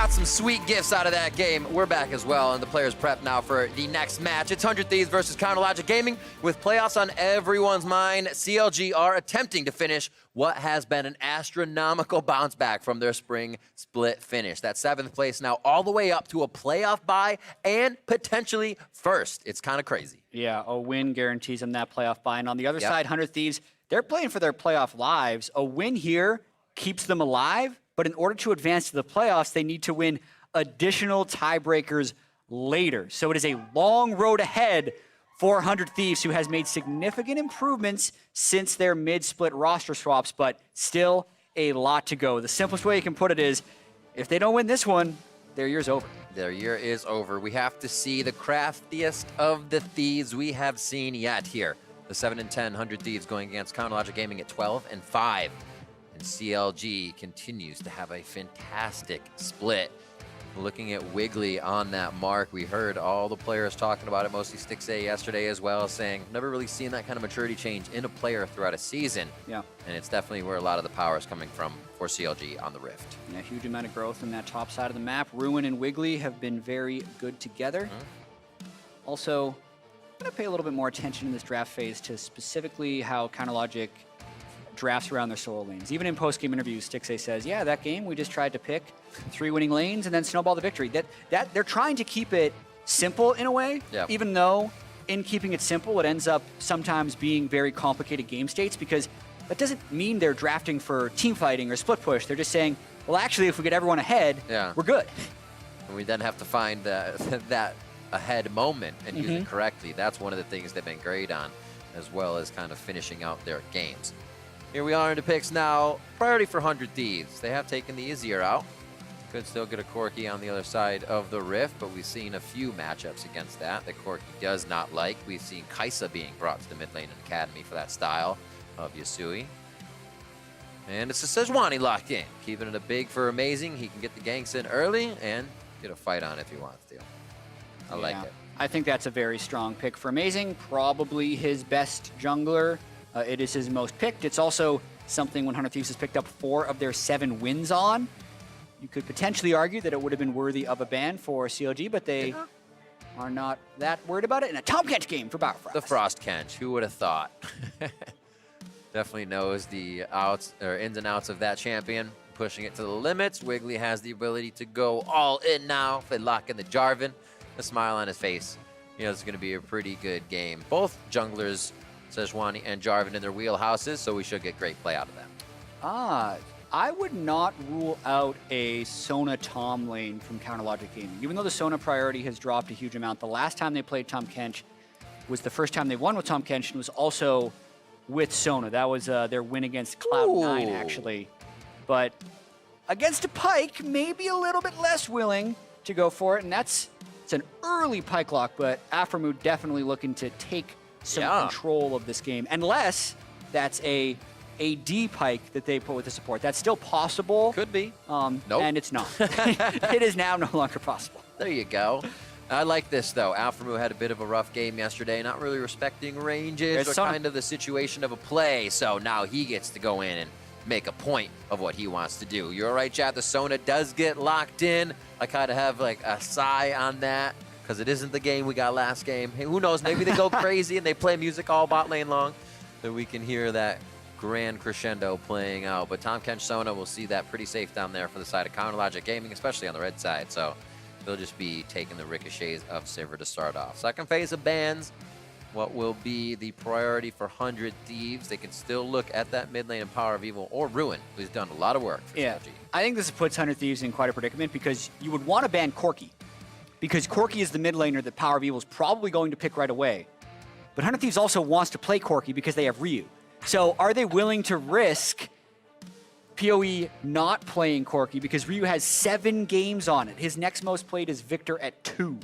got some sweet gifts out of that game. We're back as well, and the players prep now for the next match. It's 100 Thieves versus Counterlogic Gaming. With playoffs on everyone's mind, CLG are attempting to finish what has been an astronomical bounce back from their spring split finish. That 7th place now all the way up to a playoff bye and potentially first. It's kind of crazy. Yeah, a win guarantees them that playoff bye. And on the other side, 100 Thieves, they're playing for their playoff lives. A win here keeps them alive, but in order to advance to the playoffs, they need to win additional tiebreakers later. So it is a long road ahead for 100 Thieves, who has made significant improvements since their mid-split roster swaps, but still a lot to go. The simplest way you can put it is, if they don't win this one, their year's over. Their year is over. We have to see the craftiest of the Thieves we have seen yet here. The 7-10 100 Thieves going against Counterlogic Gaming at 12-5. And CLG continues to have a fantastic split. Looking at Wiggly on that mark, we heard all the players talking about it, mostly Stixay yesterday as well, saying never really seen that kind of maturity change in a player throughout a season. Yeah. And it's definitely where a lot of the power is coming from for CLG on the Rift. Yeah, huge amount of growth in that top side of the map. Ruin and Wiggly have been very good together. Also, I'm going to pay a little bit more attention in this draft phase to specifically how Counterlogic drafts around their solo lanes. Even in post-game interviews, Stixay says, yeah, that game we just tried to pick 3 winning lanes and then snowball the victory. That they're trying to keep it simple in a way, even though in keeping it simple, it ends up sometimes being very complicated game states, because that doesn't mean they're drafting for team fighting or split push. They're just saying, well, actually, if we get everyone ahead, we're good. And we then have to find that ahead moment and use it correctly. That's one of the things they've been great on, as well as kind of finishing out their games. Here we are in the picks now. Priority for 100 Thieves. They have taken the easier out. Could still get a Corki on the other side of the Rift, but we've seen a few matchups against that Corki does not like. We've seen Kaisa being brought to the mid lane and Academy for that style of Yasui. And it's a Sejuani locked in. Keeping it a big for Amazing. He can get the ganks in early and get a fight on if he wants to. I like it. I think that's a very strong pick for Amazing. Probably his best jungler. It is his most picked. It's also something 100 Thieves has picked up 4 of their 7 wins on. You could potentially argue that it would have been worthy of a ban for CLG, but they are not that worried about it. And a Tom Kench game for Bauerfrost. The Frost Kench. Who would have thought? Definitely knows the outs or ins and outs of that champion. Pushing it to the limits. Wiggly has the ability to go all in now. If they lock in the Jarvan, a smile on his face. You know, it's going to be a pretty good game. Both junglers, Sejuani and Jarvan, in their wheelhouses, so we should get great play out of them. I would not rule out a Sona Tom lane from Counterlogic Gaming. Even though the Sona priority has dropped a huge amount, the last time they played Tom Kench was the first time they won with Tom Kench, and was also with Sona. That was their win against Cloud9, actually. But against a Pyke, maybe a little bit less willing to go for it, and it's an early Pyke lock, but Aphromoo definitely looking to take some control of this game, unless that's a AD Pyke that they put with the support. That's still possible. Could be. Nope. And it's not. It is now no longer possible. There you go. I like this, though. Aphromoo had a bit of a rough game yesterday, not really respecting ranges or kind of the situation of a play, so now he gets to go in and make a point of what he wants to do. You're right, Chad. The Sona does get locked in. I kind of have like a sigh on that, because it isn't the game we got last game. Hey, who knows? Maybe they go crazy and they play music all bot lane long, that we can hear that grand crescendo playing out. But Tom Kench Sona will see that pretty safe down there for the side of Counterlogic Gaming, especially on the red side. So they'll just be taking the ricochets of Sivir to start off. Second phase of bans, what will be the priority for 100 Thieves? They can still look at that mid lane of Power of Evil or Ruin, who's done a lot of work for CLG. I think this puts 100 Thieves in quite a predicament, because you would want to ban Corki, because Corki is the mid laner that Power of Evil is probably going to pick right away. But 100 Thieves also wants to play Corki because they have Ryu. So are they willing to risk PoE not playing Corki, because Ryu has 7 games on it? His next most played is Victor at 2.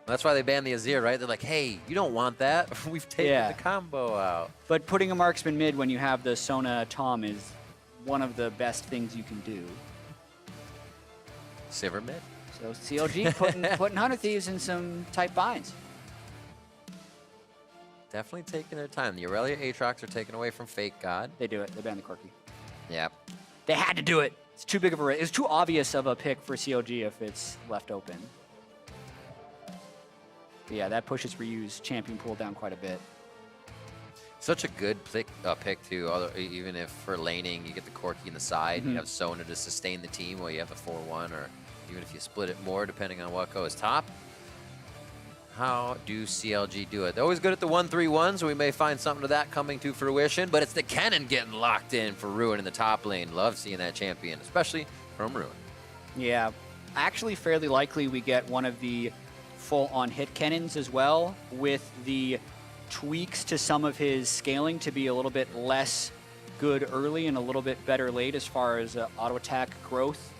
That's why they banned the Azir, right? They're like, hey, you don't want that. We've taken the combo out. But putting a marksman mid when you have the Sona Tom is one of the best things you can do. Sivir mid. So CLG putting 100 Thieves in some tight binds. Definitely taking their time. The Aurelia Aatrox are taken away from Fake God. They do it. They ban the Corki. Yep. They had to do it. It's too big of a, it's too obvious of a pick for CLG if it's left open. But yeah, that pushes Ryu's champion pool down quite a bit. Such a good pick too. Even if for laning you get the Corki in the side, you have Sona to sustain the team while you have a 4-1, or even if you split it more depending on what goes top. How do CLG do it? They're always good at the 1-3-1, so we may find something to that coming to fruition, but it's the Kennen getting locked in for Ruin in the top lane. Love seeing that champion, especially from Ruin. Yeah, actually fairly likely we get one of the full-on hit Kennens as well, with the tweaks to some of his scaling to be a little bit less good early and a little bit better late as far as auto attack growth.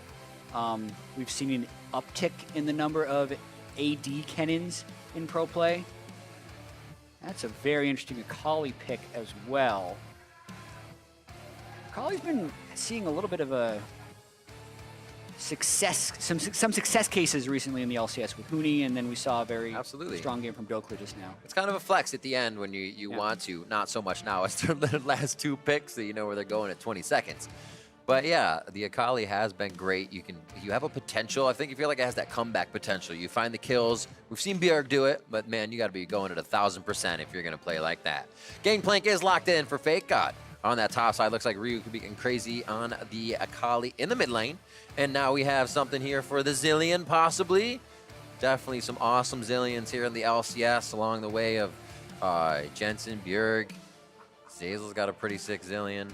We've seen an uptick in the number of AD Kennens in pro play. That's a very interesting Akali pick as well. Akali's been seeing a little bit of a success, some success cases recently in the LCS with Huni, and then we saw a very strong game from Dokler just now. It's kind of a flex at the end when you want to, not so much now as their last 2 picks, so you know where they're going at 20 seconds. But yeah, the Akali has been great. You have a potential. I think you feel like it has that comeback potential. You find the kills. We've seen Bjerg do it, but man, you got to be going at 1,000% if you're going to play like that. Gangplank is locked in for Fake God. On that top side, looks like Ryu could be getting crazy on the Akali in the mid lane. And now we have something here for the Zillion, possibly. Definitely some awesome Zillions here in the LCS along the way of Jensen, Bjerg. Zazel's got a pretty sick Zillion.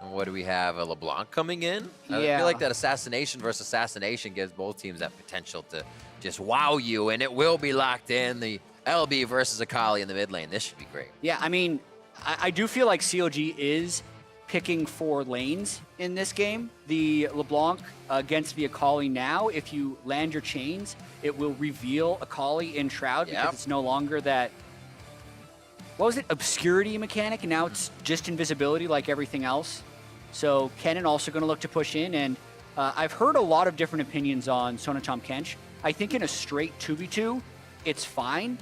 And what do we have? A LeBlanc coming in? Yeah. I feel like that assassination versus assassination gives both teams that potential to just wow you, and it will be locked in. The LB versus Akali in the mid lane. This should be great. Yeah, I mean, I do feel like CLG is picking 4 lanes in this game. The LeBlanc against the Akali now, if you land your chains, it will reveal Akali in Shroud because it's no longer that, what was it, obscurity mechanic, and now it's just invisibility like everything else. So Kennen also going to look to push in, and I've heard a lot of different opinions on Sona Tahm Kench. I think in a straight 2v2, it's fine.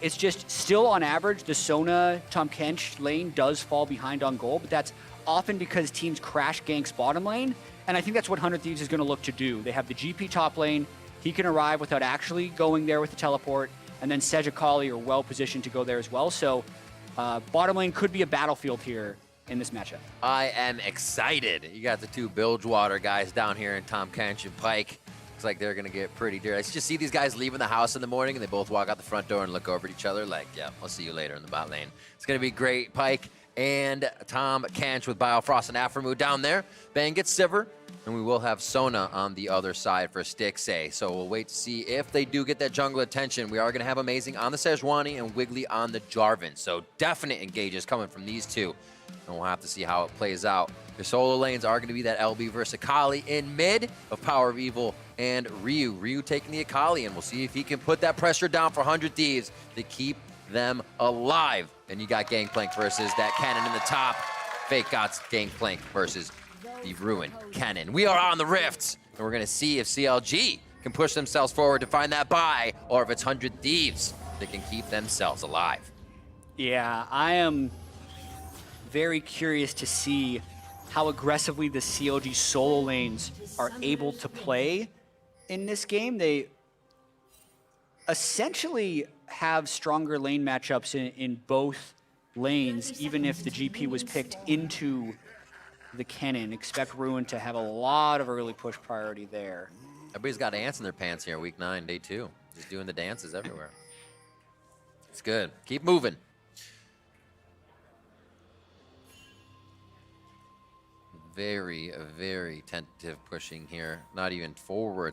It's just still on average, the Sona Tahm Kench lane does fall behind on gold, but that's often because teams crash ganks bottom lane, and I think that's what 100 Thieves is going to look to do. They have the GP top lane. He can arrive without actually going there with the teleport, and then Sej Akali are well positioned to go there as well. So bottom lane could be a battlefield here in this matchup. I am excited. You got the 2 Bilgewater guys down here in Tahm Kench and Pyke. Looks like they're going to get pretty dirty. I just see these guys leaving the house in the morning, and they both walk out the front door and look over at each other like, yeah, I'll see you later in the bot lane. It's going to be great. Pyke and Tahm Kench with Biofrost and Aphromoo down there. Bang gets Sivir, and we will have Sona on the other side for Stixxay. So we'll wait to see if they do get that jungle attention. We are going to have Amazing on the Sejuani and Wiggly on the Jarvan. So definite engages coming from these 2. And we'll have to see how it plays out. Your solo lanes are going to be that LB versus Akali in mid of Power of Evil and Ryu. Ryu taking the Akali, and we'll see if he can put that pressure down for 100 Thieves to keep them alive. And you got Gangplank versus that Kennen in the top. Fake God's Gangplank versus the Ruin Kennen. We are on the Rifts, and we're going to see if CLG can push themselves forward to find that buy, or if it's 100 Thieves that can keep themselves alive. Yeah, I am very curious to see how aggressively the CLG solo lanes are able to play in this game. They essentially have stronger lane matchups in both lanes, even if the GP was picked into the Kennen. Expect Ruin to have a lot of early push priority there. Everybody's got ants in their pants here, week 9, day 2. Just doing the dances everywhere. It's good. Keep moving. Very, very tentative pushing here. Not even forward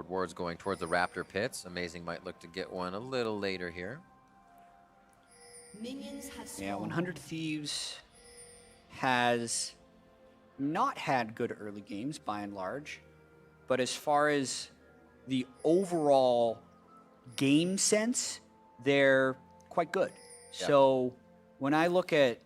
wards going towards the Raptor pits. Amazing might look to get one a little later here. Yeah, 100 Thieves has not had good early games by and large, but as far as the overall game sense, they're quite good. Yeah. So when I look at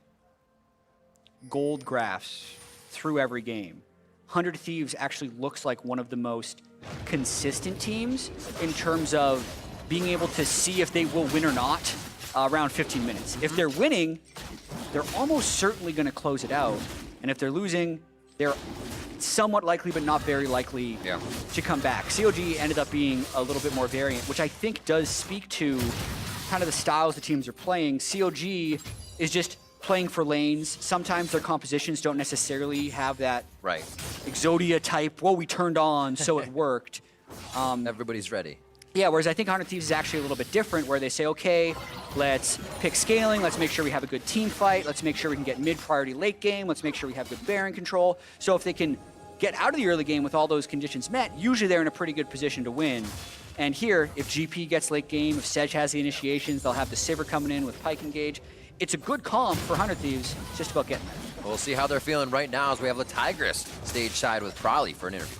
gold graphs through every game, 100 Thieves actually looks like one of the most consistent teams in terms of being able to see if they will win or not around 15 minutes. If they're winning, they're almost certainly going to close it out. And if they're losing, they're somewhat likely, but not very likely to come back. CLG ended up being a little bit more variant, which I think does speak to kind of the styles the teams are playing. CLG is just playing for lanes. Sometimes their compositions don't necessarily have that Exodia type, well, we turned on, so it worked. Everybody's ready. Yeah, whereas I think 100 Thieves is actually a little bit different, where they say, okay, let's pick scaling, let's make sure we have a good team fight, let's make sure we can get mid-priority late game, let's make sure we have good Baron control. So if they can get out of the early game with all those conditions met, usually they're in a pretty good position to win. And here, if GP gets late game, if Sedge has the initiations, they'll have the Sivir coming in with Pike Engage. It's a good comp for 100 Thieves, it's just about getting there. We'll see how they're feeling right now as we have the Tigress stage side with Prolly for an interview.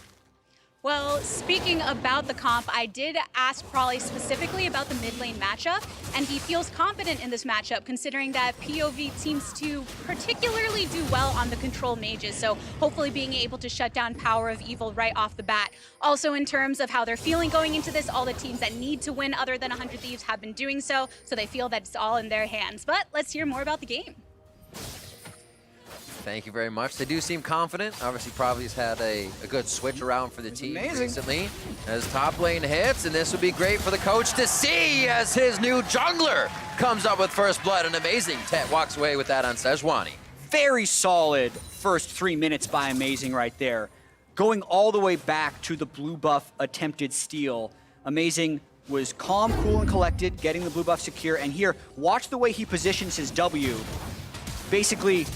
Well, speaking about the comp, I did ask Prolly specifically about the mid lane matchup, and he feels confident in this matchup considering that POV seems to particularly do well on the control mages, so hopefully being able to shut down Power of Evil right off the bat. Also in terms of how they're feeling going into this, all the teams that need to win other than 100 Thieves have been doing so they feel that it's all in their hands. But let's hear more about the game. Thank you very much. They do seem confident. Obviously, Prolly's had a good switch around for the team recently as top lane hits, and this would be great for the coach to see as his new jungler comes up with first blood. An amazing Tet walks away with that on Sejuani. Very solid first 3 minutes by Amazing right there. Going all the way back to the blue buff attempted steal. Amazing was calm, cool, and collected, getting the blue buff secure, and here, watch the way he positions his W. Basically,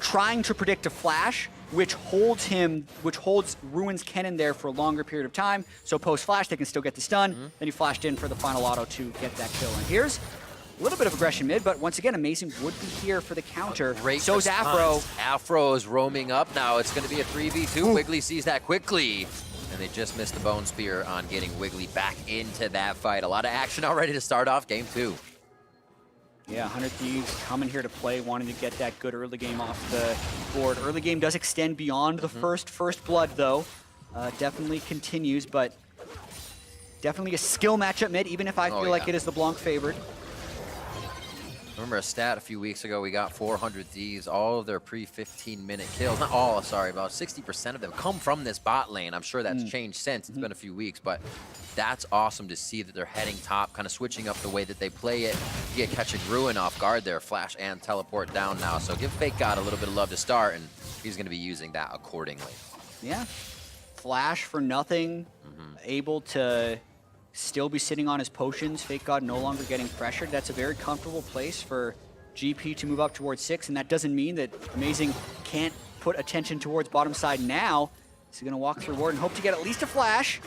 trying to predict a flash, which holds Ruin's Kennen there for a longer period of time. So post-flash, they can still get the stun. Then he flashed in for the final auto to get that kill. And here's a little bit of aggression mid, but once again, Amazing would be here for the counter. So's Afro. Afro is roaming up now. It's going to be a 3v2. Wiggly sees that quickly. And they just missed the Bone Spear on getting Wiggly back into that fight. A lot of action already to start off game 2. Yeah, 100 Thieves coming here to play, wanting to get that good early game off the board. Early game does extend beyond the first blood, though. Definitely continues, but definitely a skill matchup mid, even if I feel like it is the Blanc favored. Remember a stat a few weeks ago, we got 400 Thieves, all of their pre-15-minute kills, not all, sorry, about 60% of them come from this bot lane. I'm sure that's changed since, it's been a few weeks, but that's awesome to see that they're heading top, kind of switching up the way that they play it. You get catching Ruin off guard there, flash and teleport down now, so give Fake God a little bit of love to start, and he's going to be using that accordingly. Yeah, flash for nothing, able to still be sitting on his potions. Fake God no longer getting pressured. That's a very comfortable place for GP to move up towards 6, and that doesn't mean that Amazing can't put attention towards bottom side now. He's going to walk through ward and hope to get at least a flash.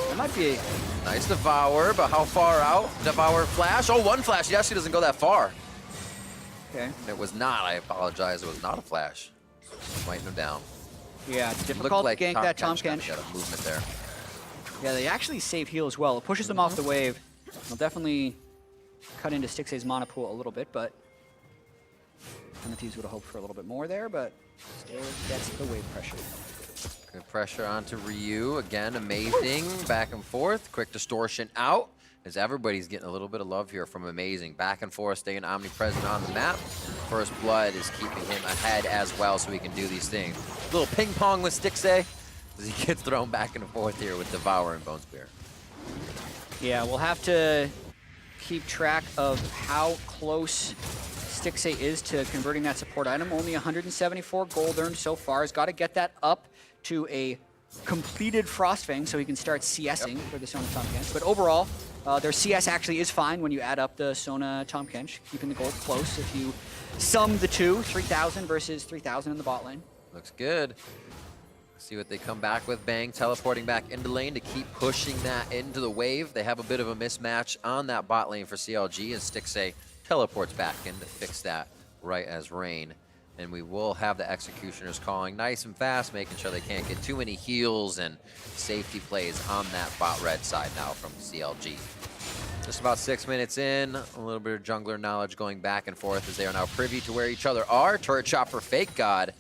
That might be a nice Devour, but how far out? Devour flash. Oh, one flash. He actually doesn't go that far. Okay. It was not. I apologize. It was not a flash. Fighting him down. Yeah, difficult to gank that Tahm Kench. Got a movement there. Yeah, they actually save heal as well. It pushes them off the wave. They'll definitely cut into Stixxay's mana pool a little bit, but Thieves would have hoped for a little bit more there, but still gets the wave pressure. Good pressure onto Ryu. Again, Amazing. Back and forth. Quick distortion out. As everybody's getting a little bit of love here from Amazing. Back and forth, staying omnipresent on the map. First blood is keeping him ahead as well, so he can do these things. A little ping pong with Stixxay as he gets thrown back and forth here with Devour and Bone Spear. Yeah, we'll have to keep track of how close Stixxay is to converting that support item. Only 174 gold earned so far. He's got to get that up to a completed Frostfang so he can start CSing for the Sona Tahm Kench. But overall, their CS actually is fine when you add up the Sona Tahm Kench, keeping the gold close. If you sum the two, 3,000 versus 3,000 in the bot lane. Looks good. See what they come back with. Bang, teleporting back into lane to keep pushing that into the wave. They have a bit of a mismatch on that bot lane for CLG, and Stixxay teleports back in to fix that right as rain. And we will have the Executioners calling nice and fast, making sure they can't get too many heals and safety plays on that bot red side now from CLG. Just about 6 minutes in, a little bit of jungler knowledge going back and forth as they are now privy to where each other are. Turret shot for Fake God.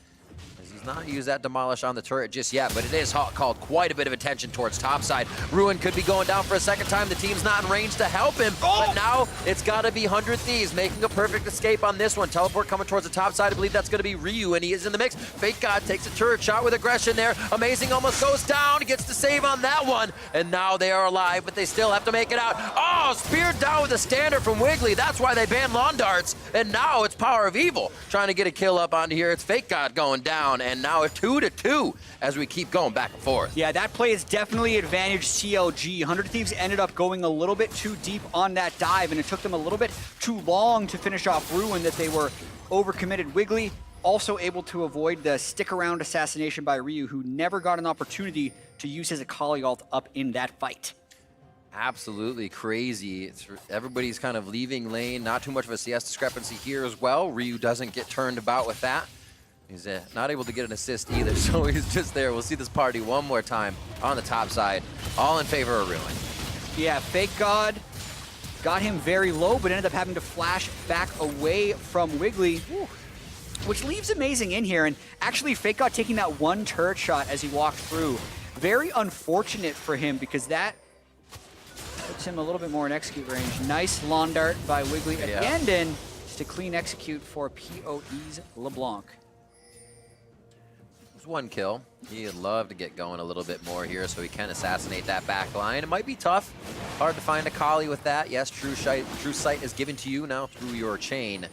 He's not used that demolish on the turret just yet, but it is called quite a bit of attention towards topside. Ruin could be going down for a second time. The team's not in range to help him, but now it's got to be 100 Thieves making a perfect escape on this one. Teleport coming towards the top side. I believe that's going to be Ryu, and he is in the mix. Fake God takes a turret shot with aggression there. Amazing almost goes down, gets the save on that one, and now they are alive, but they still have to make it out. Oh, speared down with a standard from Wiggly. That's why they banned lawn darts, and now it's Power of Evil trying to get a kill up onto here. It's Fake God going down, and now it's 2-2 as we keep going back and forth. Yeah, that play is definitely advantage CLG. 100 Thieves ended up going a little bit too deep on that dive, and it took them a little bit too long to finish off Ruin that they were overcommitted. Wiggly also able to avoid the stick-around assassination by Ryu, who never got an opportunity to use his Akali ult up in that fight. Absolutely crazy. Everybody's kind of leaving lane. Not too much of a CS discrepancy here as well. Ryu doesn't get turned about with that. He's not able to get an assist either, so he's just there. We'll see this party one more time on the top side, all in favor of Ruin. Yeah, Fake God got him very low, but ended up having to flash back away from Wiggly, which leaves Amazing in here. And actually, Fake God taking that one turret shot as he walked through. Very unfortunate for him because that puts him a little bit more in execute range. Nice lawn dart by Wiggly at the end, and just a clean execute for PoE's LeBlanc. One kill. He'd love to get going a little bit more here so he can assassinate that back line. It might be tough. Hard to find a Kali with that. Yes, True Sight is given to you now through your chain,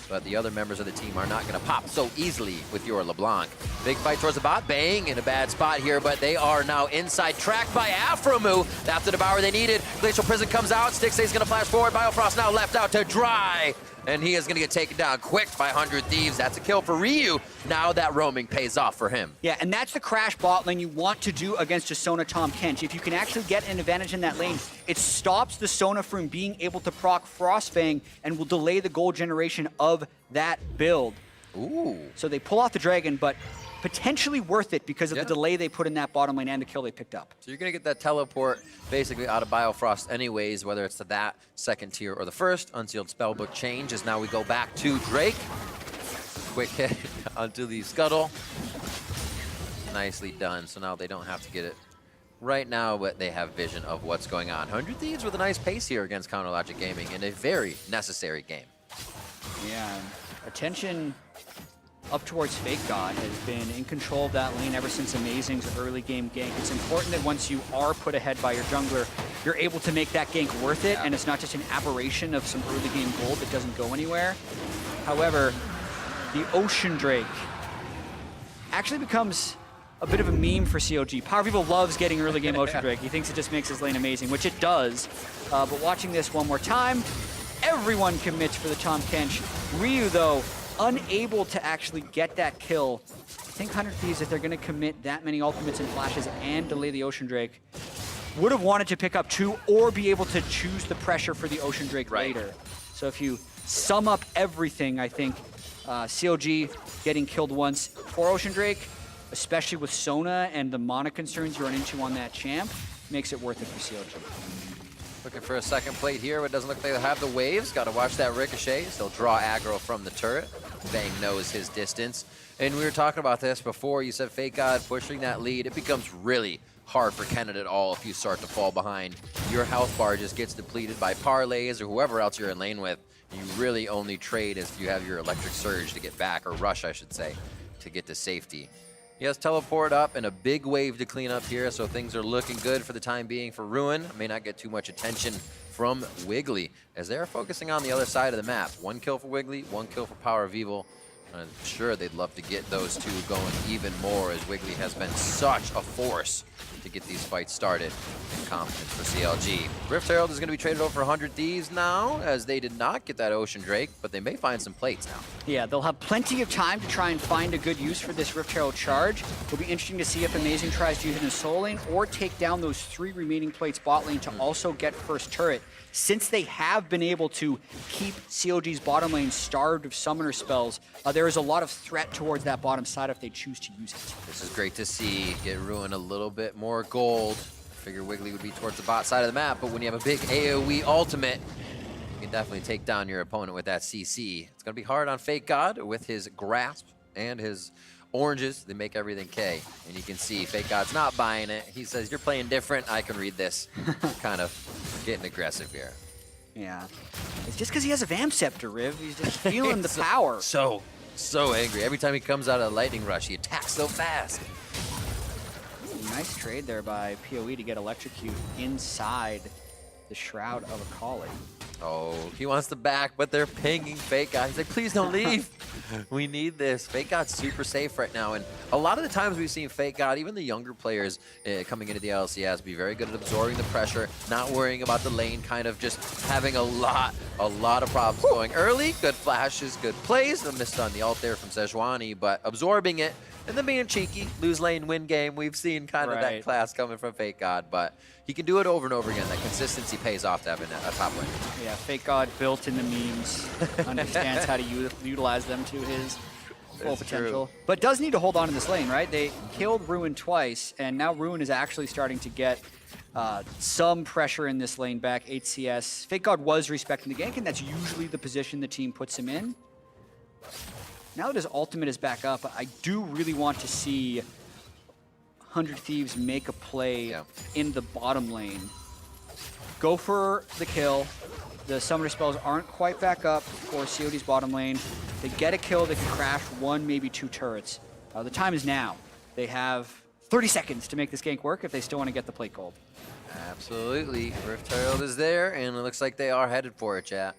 but the other members of the team are not going to pop so easily with your LeBlanc. Big fight towards the bot. Bang in a bad spot here, but they are now inside, tracked by Afromu. That's the Devourer they needed. Glacial Prison comes out. Stixay's going to flash forward. Biofrost now left out to dry, and he is going to get taken down quick by 100 Thieves. That's a kill for Ryu. Now that roaming pays off for him. Yeah, and that's the crash bot lane you want to do against a Sona Tahm Kench. If you can actually get an advantage in that lane, it stops the Sona from being able to proc Frostfang and will delay the gold generation of that build. Ooh. So they pull off the Dragon, but potentially worth it because of the delay they put in that bottom lane and the kill they picked up. So you're going to get that teleport basically out of Biofrost anyways, whether it's to that second tier or the first. Unsealed Spellbook change as now we go back to Drake. Quick hit onto the Scuttle. Nicely done. So now they don't have to get it right now, but they have vision of what's going on. 100 Thieves with a nice pace here against Counterlogic Gaming in a very necessary game. Yeah, attention up towards Fake God has been in control of that lane ever since Amazing's early game gank. It's important that once you are put ahead by your jungler, you're able to make that gank worth it, and it's not just an aberration of some early game gold that doesn't go anywhere. However, the Ocean Drake actually becomes a bit of a meme for CLG. Power People loves getting early game Ocean Drake. He thinks it just makes his lane amazing, which it does. But watching this one more time, everyone commits for the Tahm Kench. Ryu, though, unable to actually get that kill. I think 100 Thieves, if they're going to commit that many ultimates and flashes and delay the Ocean Drake, would have wanted to pick up two or be able to choose the pressure for the Ocean Drake later. So if you sum up everything, I think CLG getting killed once for Ocean Drake, especially with Sona and the mana concerns you run into on that champ, makes it worth it for CLG. Looking for a second plate here, but it doesn't look like they have the waves. Got to watch that ricochet. They'll draw aggro from the turret. Bang knows his distance. And we were talking about this before. You said Fake God pushing that lead. It becomes really hard for Kennen at all if you start to fall behind. Your health bar just gets depleted by parlays or whoever else you're in lane with. You really only trade if you have your electric surge to get back, or rush, I should say, to get to safety. He has teleport up and a big wave to clean up here, so things are looking good for the time being for Ruin. May not get too much attention from Wiggly as they're focusing on the other side of the map. One kill for Wiggly, one kill for Power of Evil. I'm sure they'd love to get those two going even more, as Wiggly has been such a force to get these fights started. Confidence for CLG. Rift Herald is going to be traded over for 100 Thieves now, as they did not get that Ocean Drake, but they may find some plates now. Yeah, they'll have plenty of time to try and find a good use for this Rift Herald charge. It'll be interesting to see if Amazing tries to use it in soul lane or take down those 3 remaining plates bot lane to also get first turret, since they have been able to keep CLG's bottom lane starved of summoner spells. There is a lot of threat towards that bottom side if they choose to use it. This is great to see. Get Ruin a little bit more gold. Figure Wiggly would be towards the bot side of the map, but when you have a big AoE ultimate, you can definitely take down your opponent with that CC. It's going to be hard on Fake God with his grasp and his Oranges, they make everything K. And you can see Fake God's not buying it. He says, you're playing different. I can read this. Kind of getting aggressive here. Yeah. It's just because he has a Vamp Scepter, Riv. He's just feeling the power. So angry. Every time he comes out of a lightning rush, he attacks so fast. Nice trade there by PoE to get Electrocute inside the Shroud of Akali. Oh, he wants to back, but they're pinging Fake God. He's like, please don't leave. We need this. Fake God's super safe right now. And a lot of the times we've seen Fake God, even the younger players coming into the LCS, be very good at absorbing the pressure, not worrying about the lane, kind of just having a lot of problems going early. Good flashes, good plays. A missed on the ult there from Sejuani, but absorbing it and then being cheeky, lose lane, win game. We've seen kind of that class coming from Fake God, but he can do it over and over again. That consistency pays off to having a top lane. Yeah, Fake God built in the memes, understands how to utilize them to his full potential. True. But does need to hold on to this lane, right? They killed Ruin twice, and now Ruin is actually starting to get some pressure in this lane back. HCS. Fake God was respecting the gank, and that's usually the position the team puts him in. Now that his ultimate is back up, I do really want to see 100 Thieves make a play in the bottom lane. Go for the kill. The summoner spells aren't quite back up for COD's bottom lane. They get a kill, they can crash 1, maybe 2 turrets. The time is now. They have 30 seconds to make this gank work if they still want to get the plate gold. Absolutely. Rift Herald is there, and it looks like they are headed for it, chat.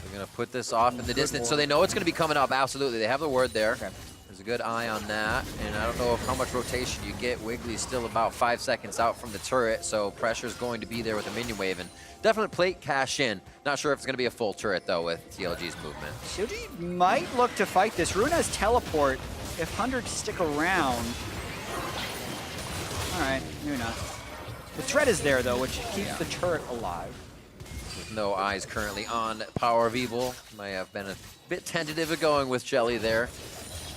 They're going to put this off in the distance, so they know it's going to be coming up. Absolutely. They have the word there. Okay. There's a good eye on that, and I don't know how much rotation you get. Wiggly's still about 5 seconds out from the turret, so pressure's going to be there with a minion wave, and definite plate cash in. Not sure if it's going to be a full turret, though, with CLG's movement. CLG might look to fight this. Rune has teleport. If 100 stick around... All right, maybe not. The threat is there, though, which keeps the turret alive. With no eyes currently on Power of Evil. Might have been a bit tentative of going with Jelly there.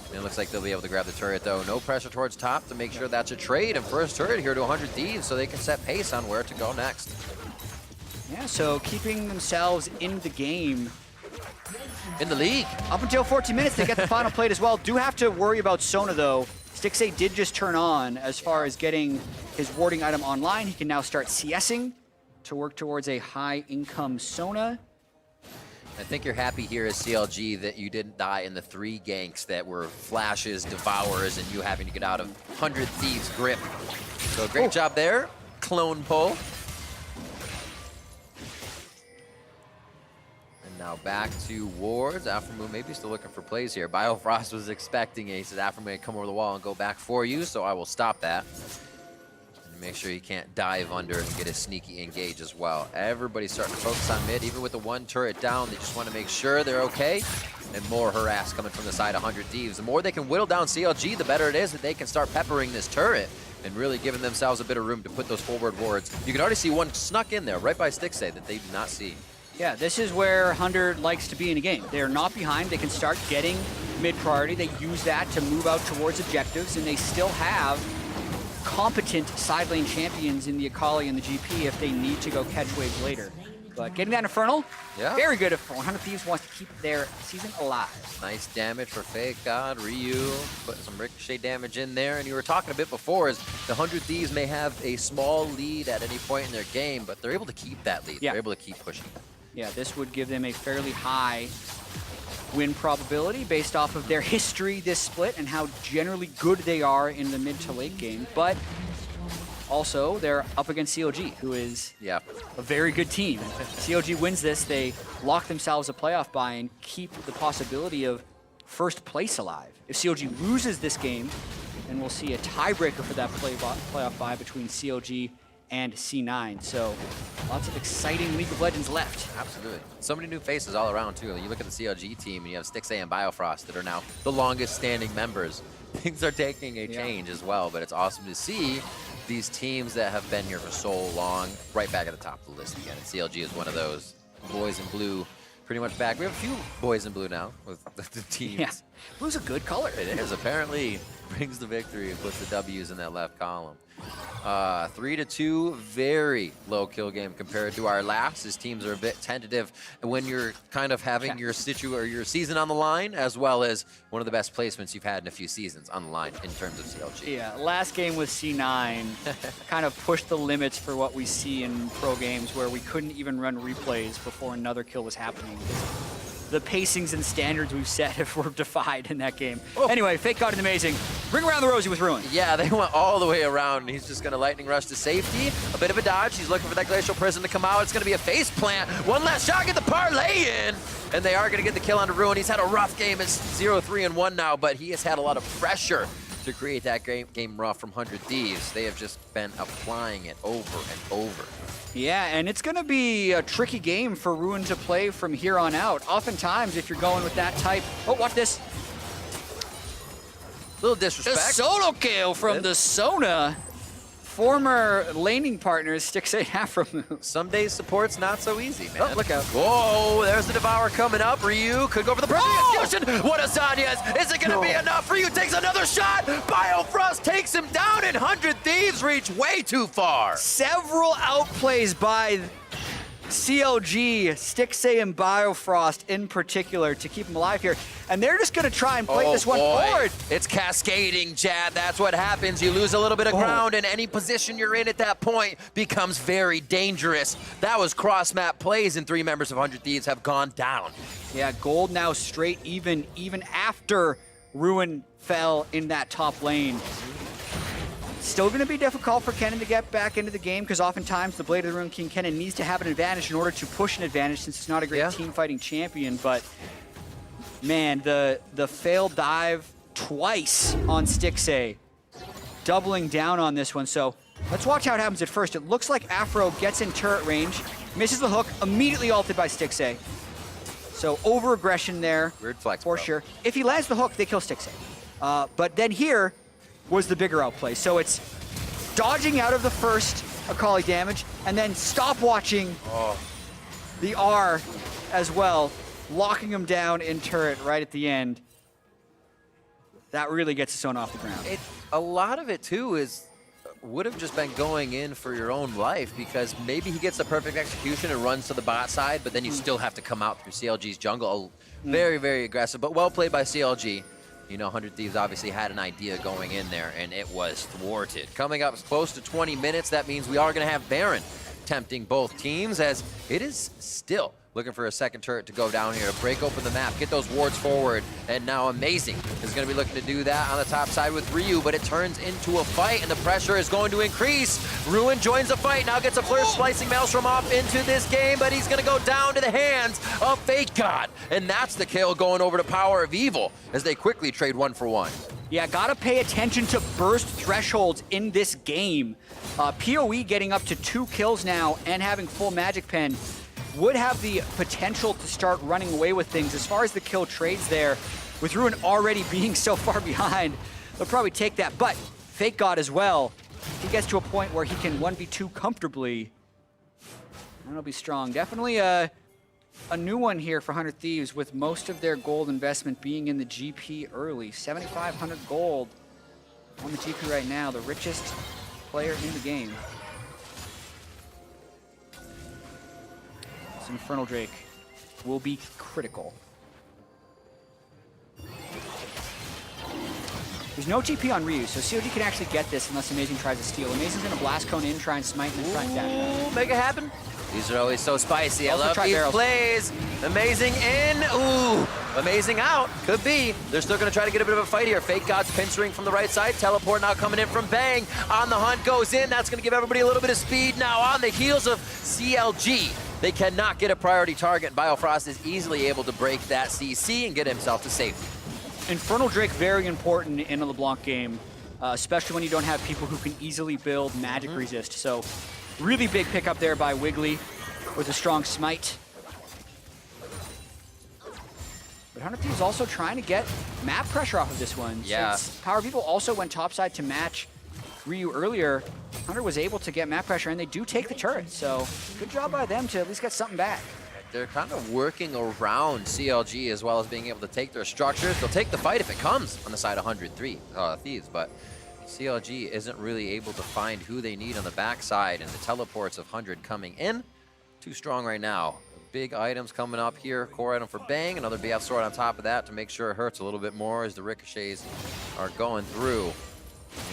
And it looks like they'll be able to grab the turret, though. No pressure towards top to make sure that's a trade. And first turret here to 100 Thieves, so they can set pace on where to go next. Yeah, so keeping themselves in the game. In the league. Up until 14 minutes, they get the final plate as well. Do have to worry about Sona, though. Stixxay did just turn on as far as getting his warding item online. He can now start CSing to work towards a high-income Sona. I think you're happy here as CLG that you didn't die in the 3 ganks that were flashes, devours, and you having to get out of 100 Thieves' grip. So great job there. Clone pull. And now back to wards. Aftermoon maybe still looking for plays here. Biofrost was expecting it. He says, Aftermoon may come over the wall and go back for you, so I will stop that. Make sure he can't dive under and get a sneaky engage as well. Everybody's starting to focus on mid. Even with the 1 turret down, they just want to make sure they're okay. And more harass coming from the side of 100 Thieves. The more they can whittle down CLG, the better it is that they can start peppering this turret and really giving themselves a bit of room to put those forward wards. You can already see one snuck in there right by Stixxay that they did not see. Yeah, this is where 100 likes to be in a game. They're not behind. They can start getting mid priority. They use that to move out towards objectives, and they still have competent side lane champions in the Akali and the GP if they need to go catch waves later. But getting that Infernal, very good if 100 Thieves wants to keep their season alive. Nice damage for Fake God. Ryu putting some ricochet damage in there. And you were talking a bit before is the 100 Thieves may have a small lead at any point in their game, but they're able to keep that lead. They're able to keep pushing. Yeah, this would give them a fairly high win probability based off of their history this split and how generally good they are in the mid to late game. But also, they're up against CLG, who is a very good team. If CLG wins this, they lock themselves a playoff bye and keep the possibility of first place alive. If CLG loses this game, then we'll see a tiebreaker for that playoff bye between CLG and C9. So lots of exciting League of Legends left. Absolutely. So many new faces all around, too. You look at the CLG team, and you have Stixxay and Biofrost that are now the longest standing members. Things are taking a change as well, but it's awesome to see these teams that have been here for so long right back at the top of the list again. And CLG is one of those. Boys in blue pretty much back. We have a few boys in blue now with the teams. Yeah, blue's a good color. It is. Apparently brings the victory and puts the W's in that left column. 3-2, very low kill game compared to our last. His teams are a bit tentative when you're kind of having your season on the line, as well as one of the best placements you've had in a few seasons on the line in terms of CLG. Yeah, last game with C9 kind of pushed the limits for what we see in pro games, where we couldn't even run replays before another kill was happening. The pacings and standards we've set were defied in that game. Oh. Anyway, Fake God and Amazing. Bring around the Rosie with Ruin. Yeah, they went all the way around, and he's just going to lightning rush to safety. A bit of a dodge. He's looking for that Glacial Prison to come out. It's going to be a face plant. One last shot, get the parlay in. And they are going to get the kill onto Ruin. He's had a rough game. It's 0-3-1 now, but he has had a lot of pressure to create that game rough from 100 Thieves. They have just been applying it over and over. Yeah, and it's going to be a tricky game for Ruin to play from here on out. Oftentimes, if you're going with that type... Oh, watch this. Little disrespect. A solo kill from the Sona. Former laning partners, Stixay Afro move. Some days support's not so easy, man. Oh, look out. Whoa, there's the Devour coming up. Ryu could go for the perfect execution. What a Sanyas. Is it going to be enough? Ryu takes another shot. Biofrost takes him down, and 100 Thieves reach way too far. Several outplays by CLG, Stixay and Biofrost in particular to keep him alive here. And they're just going to try and play this one forward. It's cascading, Jad. That's what happens. You lose a little bit of ground, and any position you're in at that point becomes very dangerous. That was cross-map plays, and 3 members of 100 Thieves have gone down. Yeah, gold now straight even after Ruin fell in that top lane. Still going to be difficult for Kennen to get back into the game, because oftentimes the Blade of the Ruin King Kennen needs to have an advantage in order to push an advantage, since he's not a great team fighting champion. But man, the failed dive twice on Stixay, doubling down on this one. So let's watch how it happens at first. It looks like Afro gets in turret range, misses the hook, immediately ulted by Stixay. So over-aggression there. Weird flex, for sure. If he lands the hook, they kill Stixay. But then here was the bigger outplay. So it's dodging out of the first Akali damage, and then stopwatching the R as well, locking him down in turret right at the end. That really gets his own off the ground. A lot of it, too, would have just been going in for your own life, because maybe he gets the perfect execution and runs to the bot side, but then you still have to come out through CLG's jungle. Very, very aggressive, but well played by CLG. You know, 100 Thieves obviously had an idea going in there, and it was thwarted. Coming up close to 20 minutes, that means we are going to have Baron tempting both teams, as it is still looking for a second turret to go down here to break open the map, get those wards forward, and now Amazing is going to be looking to do that on the top side with Ryu, but it turns into a fight, and the pressure is going to increase. Ruin joins the fight, now gets a Flare Splicing Maelstrom off into this game, but he's going to go down to the hands of Fake God, and that's the kill going over to Power of Evil, as they quickly trade 1 for 1. Yeah, gotta pay attention to burst thresholds in this game. PoE getting up to 2 kills now and having full Magic Pen would have the potential to start running away with things. As far as the kill trades there, with Ruin already being so far behind, they'll probably take that. But Fake God as well, if he gets to a point where he can 1v2 comfortably, that'll be strong. Definitely a new one here for 100 Thieves, with most of their gold investment being in the GP early. 7,500 gold on the GP right now, the richest player in the game. This Infernal Drake will be critical. There's no GP on Ryu, so COG can actually get this unless Amazing tries to steal. Amazing's gonna Blast Cone in, try and smite, and then try and dash. Make it happen. These are always so spicy. Also I love these barrels. plays. Amazing in. Ooh. Amazing out. Could be. They're still going to try to get a bit of a fight here. Fake God's pincering from the right side. Teleport now coming in from Bang. On the hunt goes in. That's going to give everybody a little bit of speed now on the heels of CLG. They cannot get a priority target. Biofrost is easily able to break that CC and get himself to safety. Infernal Drake, very important in a LeBlanc game, especially when you don't have people who can easily build magic resist. So really big pickup there by Wiggly with a strong smite. But 100 Thieves also trying to get map pressure off of this one. Yeah. Since Power People also went topside to match Ryu earlier, 100 was able to get map pressure, and they do take the turret. So good job by them to at least get something back. They're kind of working around CLG as well as being able to take their structures. They'll take the fight if it comes on the side of 103 Thieves, but CLG isn't really able to find who they need on the backside, and the teleports of 100 coming in. Too strong right now. Big items coming up here. Core item for Bang, another BF sword on top of that to make sure it hurts a little bit more as the ricochets are going through.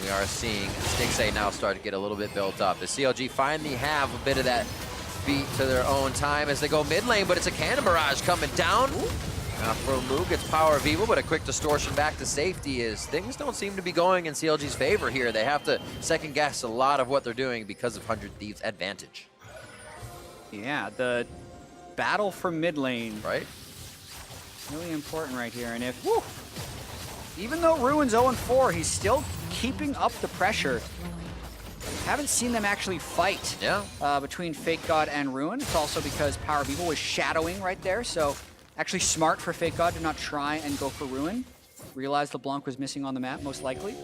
We are seeing Stixay now start to get a little bit built up. The CLG finally have a bit of that beat to their own time as they go mid lane, but it's a cannon barrage coming down. For Moog, it's Power of Evil, but a quick distortion back to safety as things don't seem to be going in CLG's favor here. They have to second guess a lot of what they're doing because of 100 Thieves' advantage. Yeah, the battle for mid lane. Right? Really important right here. And if, whew, even though Ruin's 0-4, he's still keeping up the pressure. Haven't seen them actually fight between Fake God and Ruin. It's also because Power of Evil was shadowing right there, so actually smart for Fake God to not try and go for Ruin. Realized LeBlanc was missing on the map, most likely.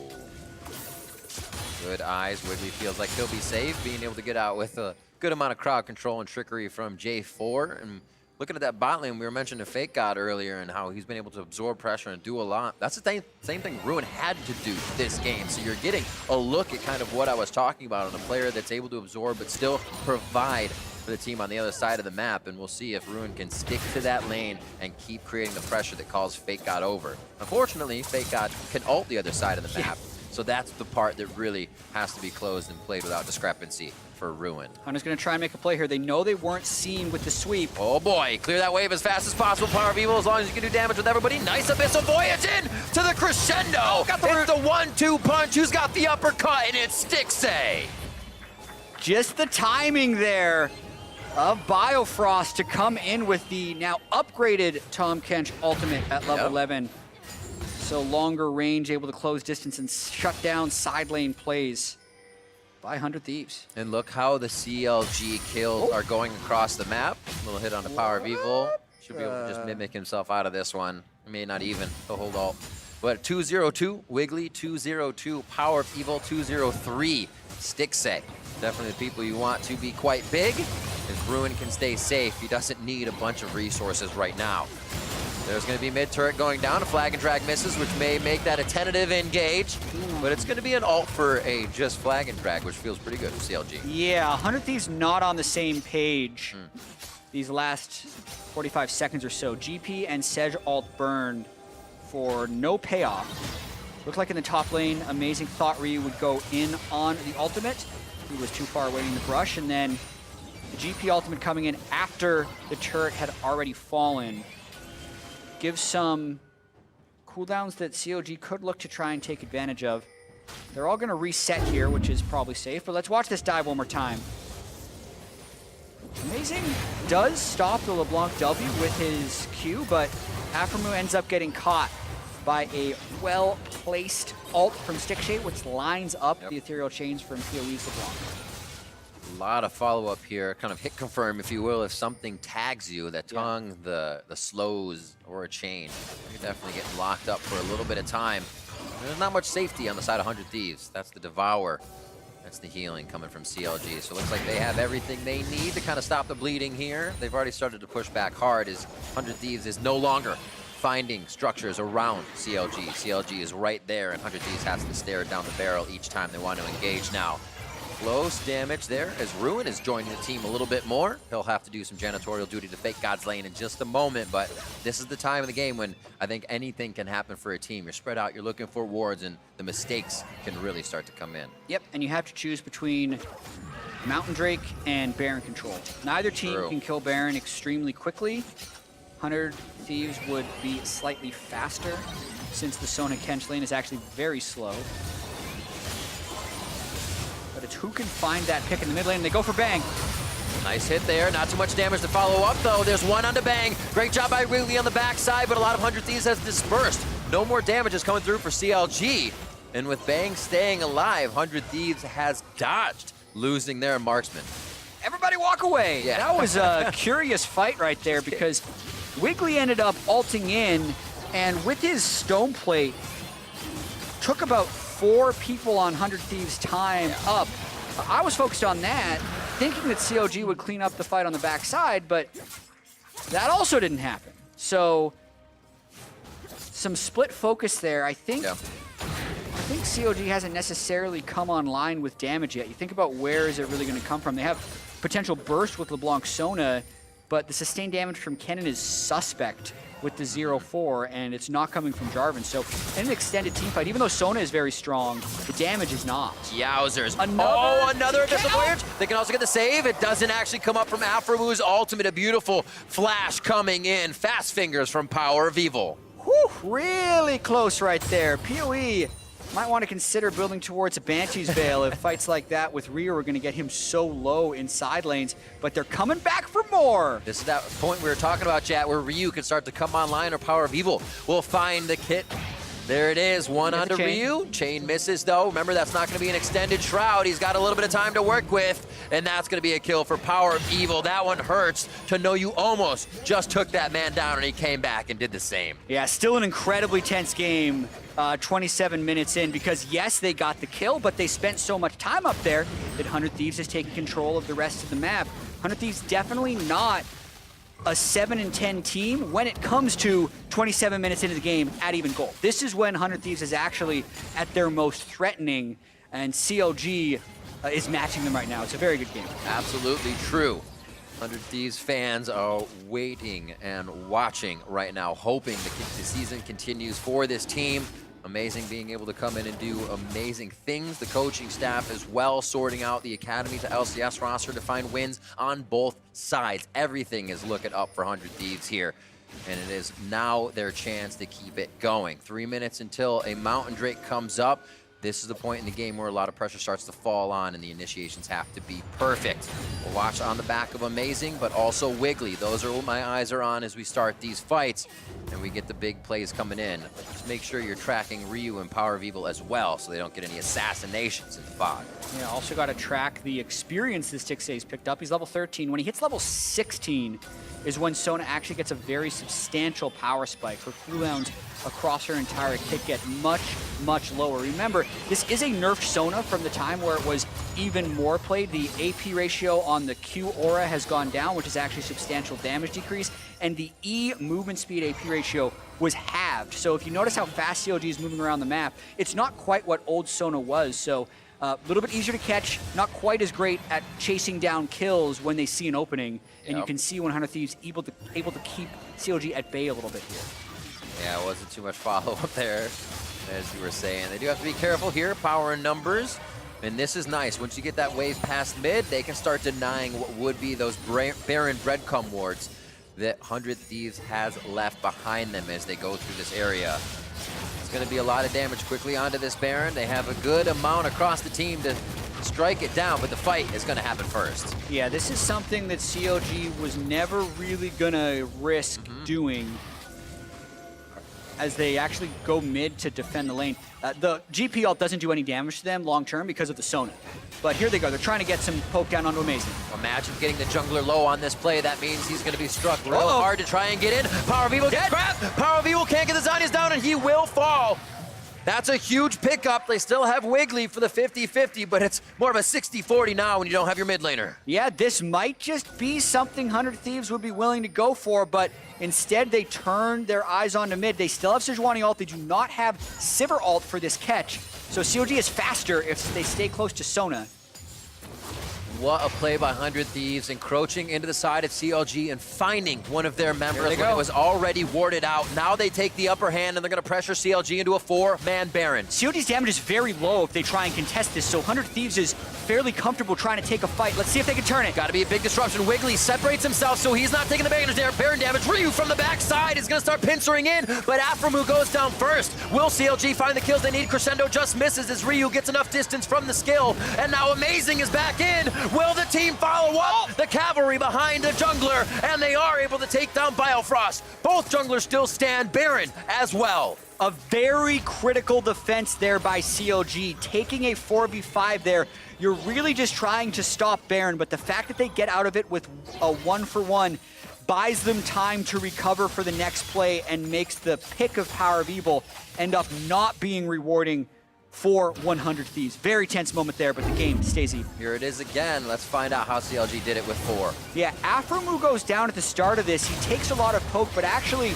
Good eyes. Wiggly feels like he'll be safe, being able to get out with a good amount of crowd control and trickery from J4. And looking at that bot lane, we were mentioning Fake God earlier and how he's been able to absorb pressure and do a lot. That's the same thing Ruin had to do this game. So you're getting a look at kind of what I was talking about on a player that's able to absorb but still provide for the team on the other side of the map, and we'll see if Ruin can stick to that lane and keep creating the pressure that calls Fake God over. Unfortunately, Fake God can ult the other side of the map, so that's the part that really has to be closed and played without discrepancy for Ruin. Hunter's gonna try and make a play here. They know they weren't seen with the sweep. Oh boy, clear that wave as fast as possible. Power of Evil, as long as you can do damage with everybody. Nice Abyssal Voyage in to the crescendo. Oh, got the it's the 1-2 punch. Who's got the uppercut? And it's Stixay. Just the timing there of Biofrost to come in with the now upgraded Tahm Kench ultimate at level 11. So longer range, able to close distance and shut down side lane plays by 100 Thieves. And look how the CLG kills are going across the map. A little hit on the Power of Evil. Should be able to just mimic himself out of this one. May not even. He'll hold ult. But 202, Wiggly, 202, Power of Evil, 203, Stixay. Definitely the people you want to be quite big. If Ruin can stay safe, he doesn't need a bunch of resources right now. There's going to be mid-turret going down. A flag and drag misses, which may make that a tentative engage. But it's going to be an ult for a just flag and drag, which feels pretty good for CLG. Yeah, 100 Thieves not on the same page these last 45 seconds or so. GP and Sedge ult burned for no payoff. Looked like in the top lane, Amazing thought Ryu would go in on the ultimate. He was too far away in the brush, and then the GP ultimate coming in after the turret had already fallen. Gives some cooldowns that CLG could look to try and take advantage of. They're all going to reset here, which is probably safe, but let's watch this dive one more time. Amazing does stop the LeBlanc W with his Q, but Aphromoo ends up getting caught by a well-placed ult from Stixay, which lines up the ethereal chains from PoE's LeBlanc. A lot of follow-up here, kind of hit confirm, if you will, if something tags you, that tongue, the slows, or a chain. You're definitely getting locked up for a little bit of time. There's not much safety on the side of 100 Thieves. That's the Devour. That's the healing coming from CLG. So it looks like they have everything they need to kind of stop the bleeding here. They've already started to push back hard as 100 Thieves is no longer finding structures around CLG. CLG is right there, and 100 Thieves has to stare down the barrel each time they want to engage now. Close damage there as Ruin is joining the team a little bit more. He'll have to do some janitorial duty to Fake God's lane in just a moment, but this is the time of the game when I think anything can happen for a team. You're spread out, you're looking for wards, and the mistakes can really start to come in. Yep, and you have to choose between Mountain Drake and Baron control. Neither team can kill Baron extremely quickly. 100 Thieves would be slightly faster since the Sona Kench lane is actually very slow. But it's who can find that pick in the mid lane. They go for Bang. Nice hit there. Not too much damage to follow up, though. There's one onto Bang. Great job by Wiggly on the backside, but a lot of 100 Thieves has dispersed. No more damage is coming through for CLG. And with Bang staying alive, 100 Thieves has dodged, losing their marksman. Everybody walk away. Yeah. That was a curious fight right there because Wiggly ended up ulting in, and with his stone plate, took about 4 people on 100 Thieves' time up. I was focused on that, thinking that CLG would clean up the fight on the backside, but that also didn't happen. So, some split focus there. I think think CLG hasn't necessarily come online with damage yet. You think about where is it really going to come from. They have potential burst with LeBlanc Sona, but the sustained damage from Kennen is suspect with the 0-4, and it's not coming from Jarvan. So in an extended team fight, even though Sona is very strong, the damage is not. Yowzers. Another Abyssal Voyage. They can also get the save. It doesn't actually come up from Aphromu's ultimate. A beautiful flash coming in. Fast fingers from Power of Evil. Whew, really close right there. PoE might want to consider building towards a Banshee's Veil if fights like that with Ryu are going to get him so low in side lanes, but they're coming back for more. This is that point we were talking about, chat, where Ryu can start to come online, or Power of Evil will find the kit. There it is, one onto Ryu. Chain misses though. Remember, that's not going to be an extended shroud. He's got a little bit of time to work with, and that's going to be a kill for Power of Evil. That one hurts to know you almost just took that man down, and he came back and did the same. Yeah, still an incredibly tense game. 27 minutes in, because yes, they got the kill, but they spent so much time up there that 100 Thieves has taken control of the rest of the map. 100 Thieves definitely not a 7-10 team when it comes to 27 minutes into the game at even goal. This is when 100 Thieves is actually at their most threatening, and CLG is matching them right now. It's a very good game. Absolutely true. 100 Thieves fans are waiting and watching right now, hoping the season continues for this team. Amazing being able to come in and do amazing things. The coaching staff as well, sorting out the Academy to LCS roster to find wins on both sides. Everything is looking up for 100 Thieves here, and it is now their chance to keep it going. 3 minutes until a Mountain Drake comes up. This is the point in the game where a lot of pressure starts to fall on, and the initiations have to be perfect. We'll watch on the back of Amazing, but also Wiggly. Those are what my eyes are on as we start these fights, and we get the big plays coming in. Just make sure you're tracking Ryu and Power of Evil as well, so they don't get any assassinations in the fog. Yeah, also got to track the experience this Tixay's picked up. He's level 13. When he hits level 16 is when Sona actually gets a very substantial power spike. Her cooldowns across her entire kit get much, much lower. Remember, this is a nerfed Sona from the time where it was even more played. The AP ratio on the Q aura has gone down, which is actually substantial damage decrease, and the E movement speed AP ratio was halved. So if you notice how fast CLG is moving around the map, it's not quite what old Sona was. So a little bit easier to catch, not quite as great at chasing down kills when they see an opening, and you can see 100 Thieves able to keep CLG at bay a little bit here. Yeah, it wasn't too much follow-up there, as you were saying. They do have to be careful here, power in numbers, and this is nice. Once you get that wave past mid, they can start denying what would be those barren breadcrumb wards that 100 Thieves has left behind them as they go through this area. It's going to be a lot of damage quickly onto this Baron. They have a good amount across the team to strike it down, but the fight is going to happen first. Yeah, this is something that CLG was never really going to risk doing, as they actually go mid to defend the lane. The GP ult doesn't do any damage to them long term because of the Sona. But here they go. They're trying to get some poke down onto Amazing. Imagine getting the jungler low on this play. That means he's going to be struck real hard to try and get in. Power of Evil gets grabbed. Power of Evil can't get the Zhonya's down, and he will fall. That's a huge pickup. They still have Wiggly for the 50-50, but it's more of a 60-40 now when you don't have your mid laner. Yeah, this might just be something 100 Thieves would be willing to go for, but instead they turn their eyes onto mid. They still have Sejuani ult. They do not have Sivir ult for this catch. So CLG is faster if they stay close to Sona. What a play by 100 Thieves, encroaching into the side of CLG and finding one of their members when it was already warded out. Now they take the upper hand, and they're going to pressure CLG into a 4-man Baron. CLG's damage is very low if they try and contest this, so 100 Thieves is fairly comfortable trying to take a fight. Let's see if they can turn it. Got to be a big disruption. Wiggly separates himself, so he's not taking the Baron damage. Ryu from the backside is going to start pincering in, but Aphromu goes down first. Will CLG find the kills they need? Crescendo just misses as Ryu gets enough distance from the skill, and now Amazing is back in. Will the team follow up? The cavalry behind the jungler, and they are able to take down Biofrost. Both junglers still stand. Baron as well. A very critical defense there by CLG. Taking a 4v5 there, you're really just trying to stop Baron, but the fact that they get out of it with a 1-for-1 buys them time to recover for the next play and makes the pick of Power of Evil end up not being rewarding for 100 Thieves. Very tense moment there, but the game stays even. Here it is again. Let's find out how CLG did it with 4. Yeah, Aphromu goes down at the start of this. He takes a lot of poke, but actually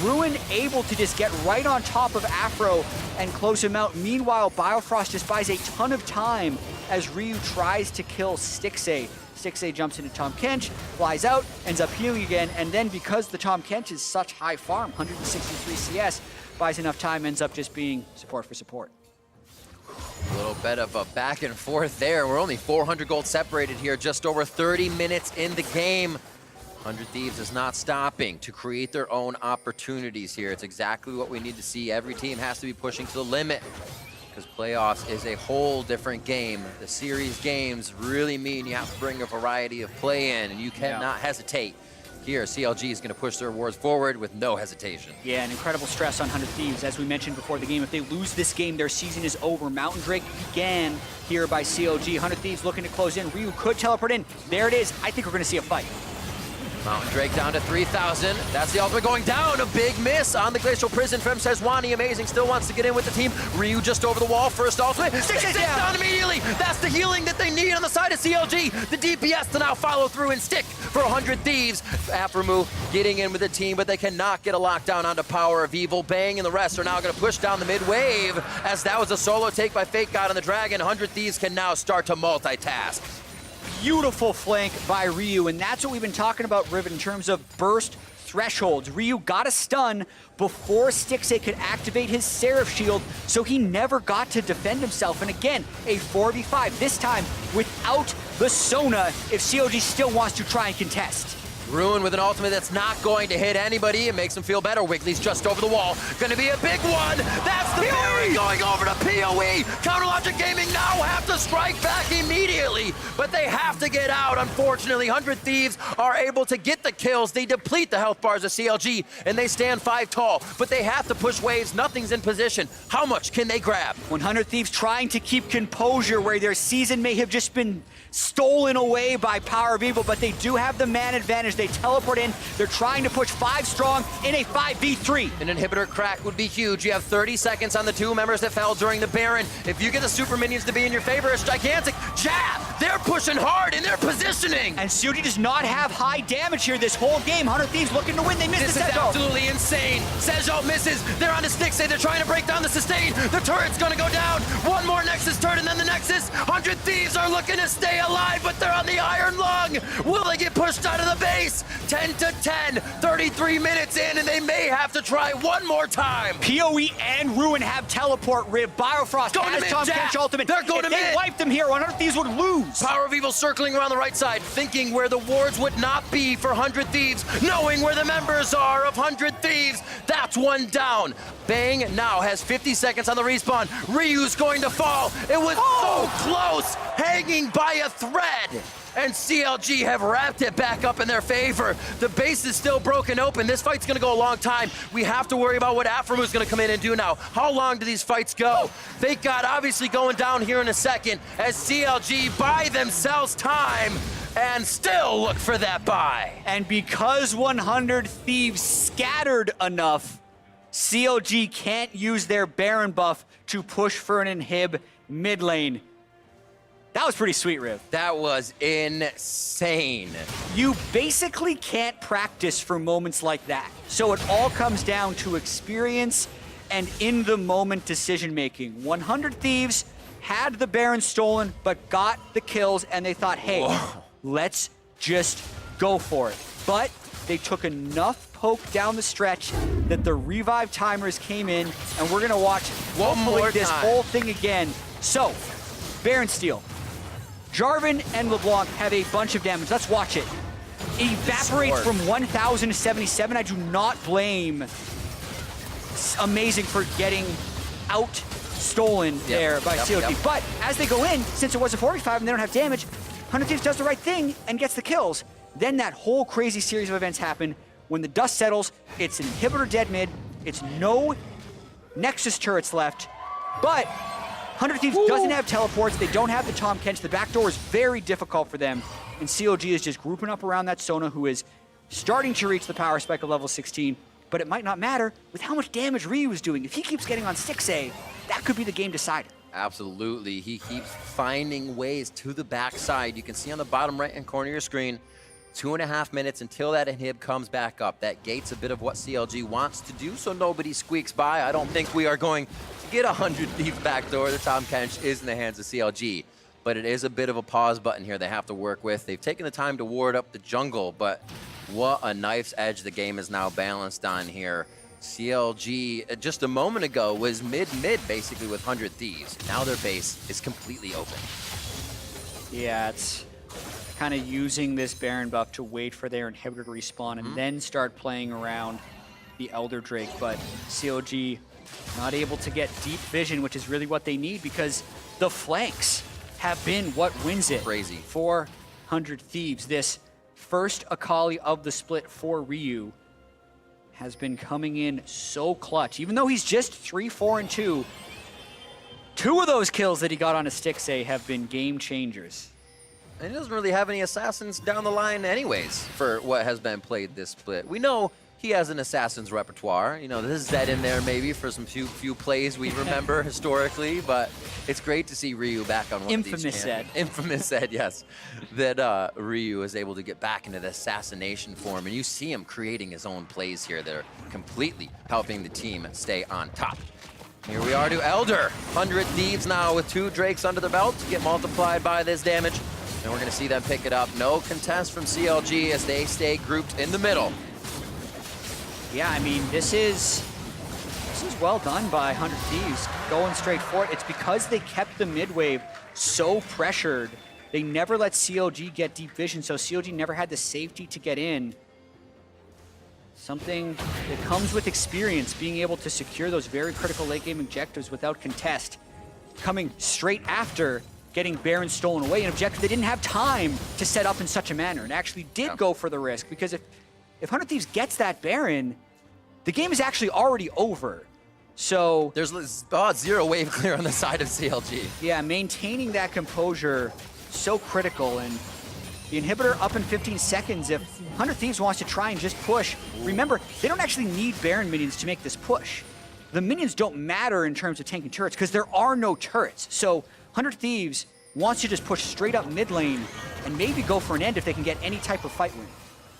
Ruin able to just get right on top of Afro and close him out. Meanwhile, Biofrost just buys a ton of time as Ryu tries to kill Stixxay. Stixxay jumps into Tahm Kench, flies out, ends up healing again, and then because the Tahm Kench is such high farm, 163 CS, buys enough time, ends up just being support for support. A little bit of a back and forth there. We're only 400 gold separated here, just over 30 minutes in the game. 100 Thieves is not stopping to create their own opportunities here. It's exactly what we need to see. Every team has to be pushing to the limit because playoffs is a whole different game. The series games really mean you have to bring a variety of play in, and you cannot hesitate. Here, CLG is going to push their awards forward with no hesitation. Yeah, an incredible stress on 100 Thieves. As we mentioned before the game, if they lose this game, their season is over. Mountain Drake began here by CLG. 100 Thieves looking to close in. Ryu could teleport in. There it is. I think we're going to see a fight. Mountain Drake down to 3,000. That's the ultimate going down. A big miss on the Glacial Prison from Sejuani. Amazing. Still wants to get in with the team. Ryu just over the wall. First ultimate. Six down immediately. That's the healing that they need on the side of CLG. The DPS to now follow through and stick for 100 Thieves. Aframu getting in with the team, but they cannot get a lockdown onto Power of Evil. Bang and the rest are now going to push down the mid wave as that was a solo take by Fake God on the Dragon. 100 Thieves can now start to multitask. Beautiful flank by Ryu, and that's what we've been talking about, Rivet, in terms of burst thresholds. Ryu got a stun before Stixxay could activate his Seraph Shield, so he never got to defend himself. And again, a 4v5, this time without the Sona, if CLG still wants to try and contest. Ruin with an ultimate that's not going to hit anybody. It makes him feel better. Wiggly's just over the wall. Going to be a big one. That's the parry going over to PoE. Counterlogic Gaming now have to strike back immediately, but they have to get out. Unfortunately, 100 Thieves are able to get the kills. They deplete the health bars of CLG, and they stand 5 tall, but they have to push waves. Nothing's in position. How much can they grab? 100 Thieves trying to keep composure where their season may have just been stolen away by Power of Evil, but they do have the man advantage. They teleport in. They're trying to push 5 strong in a 5v3. An inhibitor crack would be huge. You have 30 seconds on the 2 members that fell during the Baron. If you get the super minions to be in your favor, it's gigantic. Jab! They're pushing hard in their positioning. And CLG does not have high damage here this whole game. 100 Thieves looking to win. They missed the Sejo. This is absolutely insane. Sejo misses. They're on the Stixxay. They're trying to break down the sustain. The turret's going to go down. One more Nexus turret and then the Nexus. 100 Thieves are looking to stay alive, but they're on the Iron Lung. Will they get pushed out of the base? 10 to 10, 33 minutes in, and they may have to try one more time. PoE and Ruin have teleport. Biofrost has Tahm Kench ultimate. They're going to mid. If they wiped them here, 100 Thieves would lose. Power of Evil circling around the right side, thinking where the wards would not be for 100 Thieves, knowing where the members are of 100 Thieves. That's one down. Bang now has 50 seconds on the respawn. Ryu's going to fall. It was so close, hanging by a thread. And CLG have wrapped it back up in their favor. The base is still broken open. This fight's gonna go a long time. We have to worry about what Aframu's gonna come in and do now. How long do these fights go? Fake God obviously going down here in a second as CLG buy themselves time and still look for that buy. And because 100 Thieves scattered enough, CLG can't use their Baron buff to push for an inhib mid lane. That was pretty sweet, Riv. That was insane. You basically can't practice for moments like that. So it all comes down to experience and in-the-moment decision-making. 100 Thieves had the Baron stolen, but got the kills, and they thought, hey, let's just go for it. But they took enough poke down the stretch that the revive timers came in, and we're gonna watch hopefully this whole thing again. So, Baron steal. Jarvan and LeBlanc have a bunch of damage. Let's watch it. It evaporates from 1,000 to 77. I do not blame Amazing for getting out stolen there by CLG. But as they go in, since it was a 45 and they don't have damage, 100 Thieves does the right thing and gets the kills. Then that whole crazy series of events happen. When the dust settles, it's an inhibitor dead mid. It's no Nexus turrets left. But 100 Thieves doesn't have teleports. They don't have the Tahm Kench. The backdoor is very difficult for them. And CLG is just grouping up around that Sona, who is starting to reach the power spike of level 16. But it might not matter with how much damage Ryu is doing. If he keeps getting on Stixxay, that could be the game decider. Absolutely. He keeps finding ways to the backside. You can see on the bottom right-hand corner of your screen, 2.5 minutes until that inhib comes back up. That gates a bit of what CLG wants to do, so nobody squeaks by. I don't think we are going to get 100 Thieves backdoor. The Tom Kench is in the hands of CLG. But it is a bit of a pause button here they have to work with. They've taken the time to ward up the jungle, but what a knife's edge the game is now balanced on here. CLG, just a moment ago, was mid-mid basically with 100 Thieves. Now their base is completely open. Yeah, it's kind of using this Baron buff to wait for their inhibitor to respawn and then start playing around the Elder Drake. But CLG not able to get deep vision, which is really what they need because the flanks have been what wins it. Crazy. For 100 Thieves. This first Akali of the split for Ryu has been coming in so clutch. Even though he's just 3, 4, and 2, 2 of those kills that he got on a Stixay have been game changers. And he doesn't really have any assassins down the line anyways for what has been played this split. We know he has an assassin's repertoire. You know, there's Zed in there maybe for some few plays we remember historically, but it's great to see Ryu back on one of these Infamous Zed. Infamous Zed, yes. That Ryu is able to get back into the assassination form, and you see him creating his own plays here that are completely helping the team stay on top. Here we are to Elder. 100 Thieves now with 2 Drakes under the belt to get multiplied by this damage. And we're going to see them pick it up. No contest from CLG as they stay grouped in the middle. Yeah, I mean, this is well done by 100 Thieves, going straight for it. It's because they kept the mid wave so pressured. They never let CLG get deep vision, so CLG never had the safety to get in. Something that comes with experience, being able to secure those very critical late game objectives without contest. Coming straight after getting Baron stolen away, an objective they didn't have time to set up in such a manner, and actually did go for the risk, because if 100 Thieves gets that Baron, the game is actually already over. So there's 0 wave clear on the side of CLG. Yeah, maintaining that composure, so critical. And the inhibitor up in 15 seconds. If 100 Thieves wants to try and just push, remember, they don't actually need Baron minions to make this push. The minions don't matter in terms of tanking turrets because there are no turrets. So 100 Thieves wants to just push straight up mid lane and maybe go for an end if they can get any type of fight win.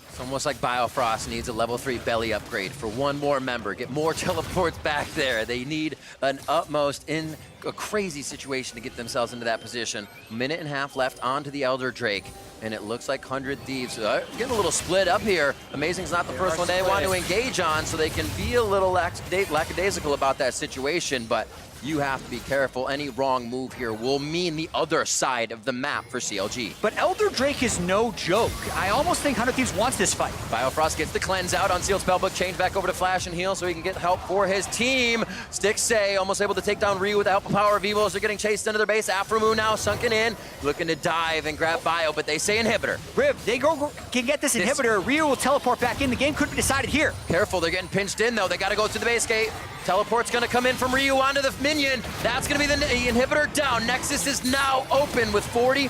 It's almost like Biofrost needs a level 3 belly upgrade for one more member. Get more teleports back there. They need an utmost in a crazy situation to get themselves into that position. 1.5 minutes left onto the Elder Drake, and it looks like 100 Thieves getting a little split up here. Amazing's not the first one they want to engage on, so they can be a little lackadaisical about that situation, but you have to be careful. Any wrong move here will mean the other side of the map for CLG. But Elder Drake is no joke. I almost think 100 Thieves wants this fight. Biofrost gets the cleanse out on Sealed Spellbook, change back over to Flash and Heal so he can get help for his team. Stixay almost able to take down Ryu with the help of Power of Evil as they're getting chased into their base. Aframu now sunken in, looking to dive and grab Bio, but they say inhibitor. Riv, they can get this inhibitor. Ryu will teleport back in. The game could be decided here. Careful, they're getting pinched in though. They got to go to the base gate. Teleport's gonna come in from Ryu onto the minion. That's gonna be the inhibitor down. Nexus is now open with 40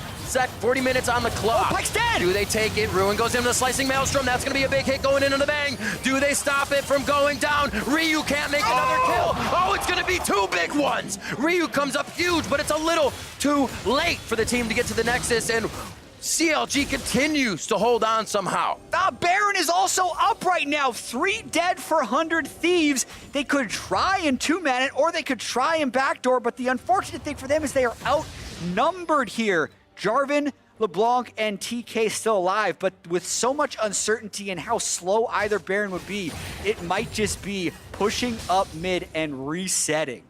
minutes on the clock. Oh, Black's dead! Do they take it? Ruin goes into the slicing maelstrom. That's gonna be a big hit going in on the bang. Do they stop it from going down? Ryu can't make another kill. Oh, it's gonna be 2 big ones. Ryu comes up huge, but it's a little too late for the team to get to the Nexus, and CLG continues to hold on somehow. Baron is also up right now. 3 dead for 100 Thieves. They could try and 2-man it, or they could try and backdoor, but the unfortunate thing for them is they are outnumbered here. Jarvan, LeBlanc, and TK still alive, but with so much uncertainty and how slow either Baron would be, it might just be pushing up mid and resetting.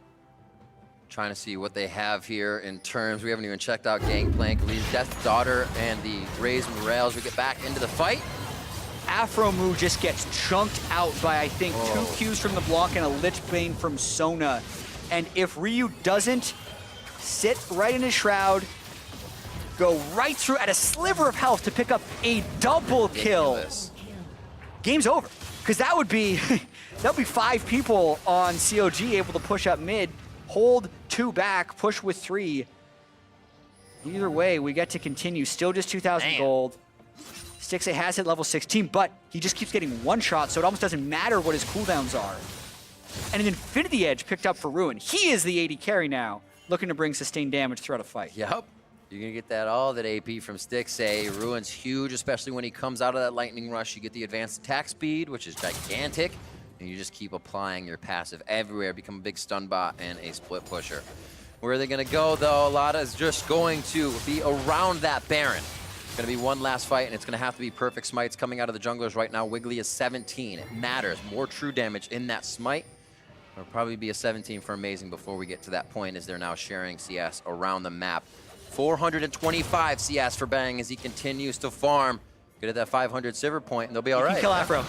Trying to see what they have here in terms. We haven't even checked out Gangplank, Death's Daughter, and the Raised Morales. We get back into the fight. Aframu just gets chunked out by, I think, 2 Qs from LeBlanc and a Lich Bane from Sona. And if Ryu doesn't sit right in his shroud, go right through at a sliver of health to pick up a double kill, game's over. Because that would be 5 people on CLG able to push up mid, hold 2 back, push with 3. Either way, we get to continue. Still just 2,000 gold. Stixay has hit level 16, but he just keeps getting one shot, so it almost doesn't matter what his cooldowns are. And an Infinity Edge picked up for Ruin. He is the AD carry now, looking to bring sustained damage throughout a fight. Yep. You're going to get that all that AP from Stixxay. Ruin's huge, especially when he comes out of that lightning rush. You get the advanced attack speed, which is gigantic, and you just keep applying your passive everywhere, become a big stun bot and a split pusher. Where are they going to go, though? Lotta is just going to be around that Baron. It's going to be one last fight, and it's going to have to be perfect smites coming out of the junglers right now. Wiggly is 17. It matters. More true damage in that smite. It'll probably be a 17 for Amazing before we get to that point, as they're now sharing CS around the map. 425 CS for Bang as he continues to farm. Get at that 500 silver point, and they'll be all right. Kill Afro.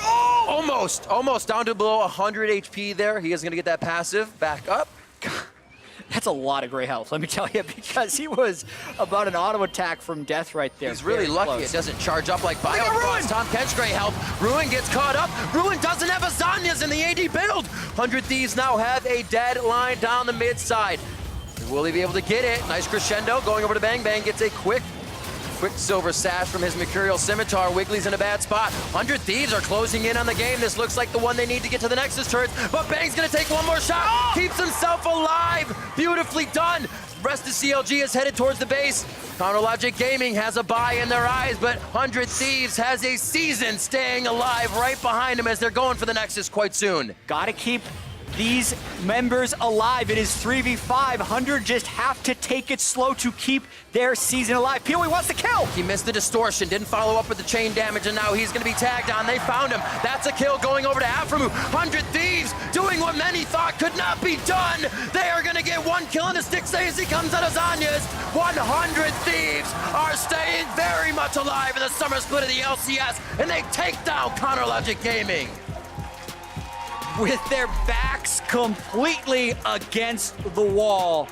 Oh, almost down to below 100 HP there. He is going to get that passive back up. That's a lot of gray health, let me tell you, because he was about an auto attack from death right there. He's really lucky close. it doesn't charge up like Biofrost. Tom Kent's gray health. Ruin gets caught up. Ruin doesn't have Azanias in the AD build. 100 Thieves now have a dead line down the mid side. Will he be able to get it? Nice crescendo going over to Bang. Bang gets a quick silver sash from his Mercurial Scimitar. Wiggly's in a bad spot. 100 Thieves are closing in on the game. This looks like the one they need to get to the Nexus turret, but Bang's gonna take one more shot. Keeps himself alive. Beautifully done. Rest of CLG is headed towards the base. Chronologic Gaming has a buy in their eyes, but 100 Thieves has a season staying alive right behind him as they're going for the Nexus quite soon. Gotta keep these members alive. It is 3v5. 100 just have to take it slow to keep their season alive. PoE wants to kill. He missed the distortion, didn't follow up with the chain damage, and now he's going to be tagged on. They found him. That's a kill going over to Aframu. 100 Thieves doing what many thought could not be done. They are going to get one kill in a Stixxay as he comes out of Zanya's. 100 Thieves are staying very much alive in the summer split of the LCS, and they take down Chronologic Gaming. With their backs completely against the wall,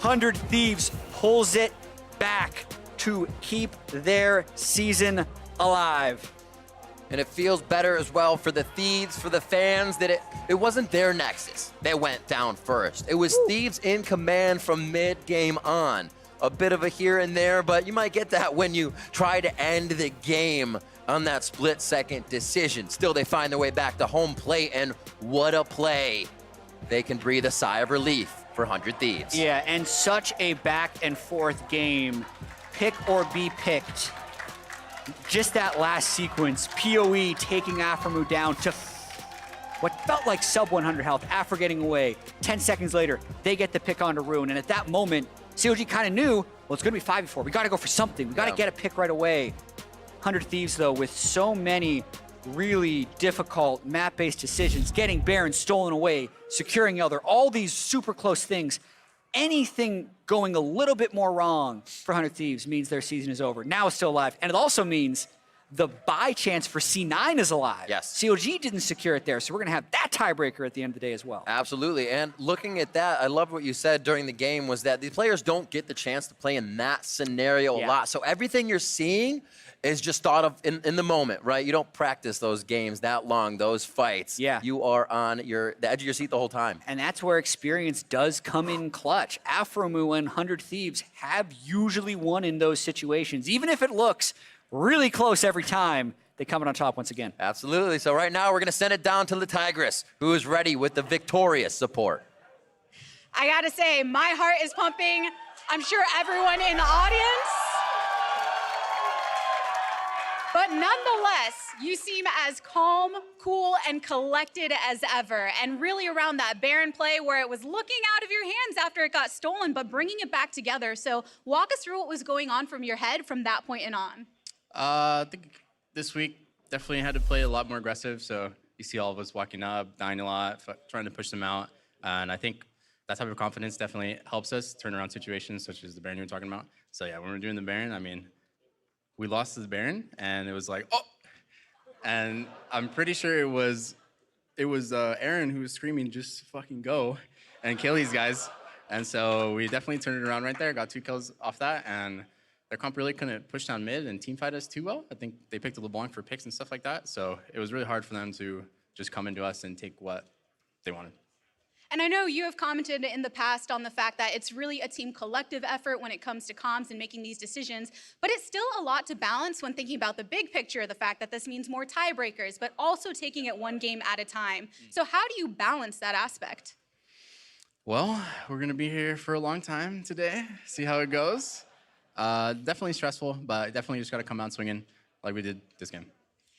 100 Thieves pulls it back to keep their season alive. And it feels better as well for the Thieves, for the fans, that it wasn't their Nexus that went down first. It was Thieves in command from mid-game on. A bit of a here and there, but you might get that when you try to end the game on that split-second decision. Still, they find their way back to home plate, and what a play. They can breathe a sigh of relief for 100 Thieves. Yeah, and such a back-and-forth game. Pick or be picked. Just that last sequence, PoE taking Aframu down to what felt like sub 100 health, Afra getting away. 10 seconds later, they get the pick onto Ruin, and at that moment, CLG kind of knew, well, it's going to be 5v4. We got to go for something. We got to get a pick right away. 100 Thieves, though, with so many really difficult map-based decisions, getting Baron stolen away, securing Elder, all these super close things. Anything going a little bit more wrong for 100 Thieves means their season is over. Now it's still alive. And it also means the buy chance for C9 is alive. Yes. CLG didn't secure it there, so we're going to have that tiebreaker at the end of the day as well. Absolutely, and looking at that, I love what you said during the game was that the players don't get the chance to play in that scenario a lot. So everything you're seeing is just thought of in the moment, right? You don't practice those games that long, those fights. Yeah. You are on the edge of your seat the whole time. And that's where experience does come in clutch. Aframu and 100 Thieves have usually won in those situations. Even if it looks really close every time, they come in on top once again. Absolutely. So right now, we're going to send it down to the Tigress, who is ready with the victorious support. I gotta say, my heart is pumping. I'm sure everyone in the audience. But nonetheless, you seem as calm, cool, and collected as ever. And really around that Baron play where it was looking out of your hands after it got stolen, but bringing it back together. So walk us through what was going on from your head from that point and on. I think this week definitely had to play a lot more aggressive. So you see all of us walking up, dying a lot, trying to push them out. And I think that type of confidence definitely helps us turn around situations such as the Baron you were talking about. So yeah, when we're doing the Baron, I mean, we lost to the Baron, and it was like, oh! And I'm pretty sure it was Aaron who was screaming, just fucking go, and kill these guys. And so we definitely turned it around right there, got 2 kills off that, and their comp really couldn't push down mid and teamfight us too well. I think they picked a LeBlanc for picks and stuff like that, so it was really hard for them to just come into us and take what they wanted. And I know you have commented in the past on the fact that it's really a team collective effort when it comes to comms and making these decisions, but it's still a lot to balance when thinking about the big picture, the fact that this means more tiebreakers, but also taking it one game at a time. So how do you balance that aspect? Well, we're going to be here for a long time today, see how it goes. Definitely stressful, but definitely just got to come out swinging like we did this game.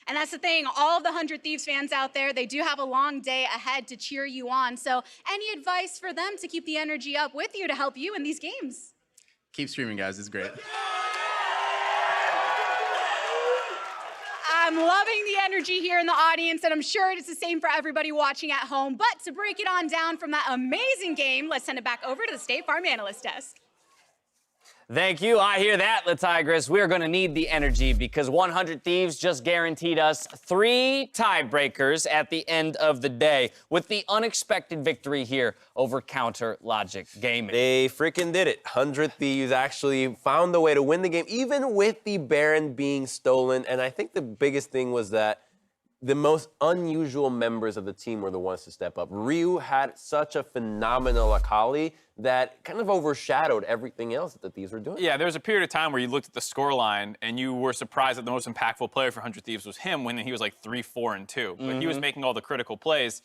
And that's the thing, all of the 100 Thieves fans out there, they do have a long day ahead to cheer you on. So any advice for them to keep the energy up with you to help you in these games? Keep streaming, guys. It's great. I'm loving the energy here in the audience, and I'm sure it's the same for everybody watching at home. But to break it on down from that amazing game, let's send it back over to the State Farm Analyst Desk. Thank you. I hear that, La Tigress. We're going to need the energy because 100 Thieves just guaranteed us 3 tiebreakers at the end of the day with the unexpected victory here over Counter Logic Gaming. They freaking did it. 100 Thieves actually found a way to win the game, even with the Baron being stolen. And I think the biggest thing was that the most unusual members of the team were the ones to step up. Ryu had such a phenomenal Akali that kind of overshadowed everything else that the Thieves were doing. Yeah, there was a period of time where you looked at the scoreline and you were surprised that the most impactful player for 100 Thieves was him when he was like 3-4-2. But he was making all the critical plays.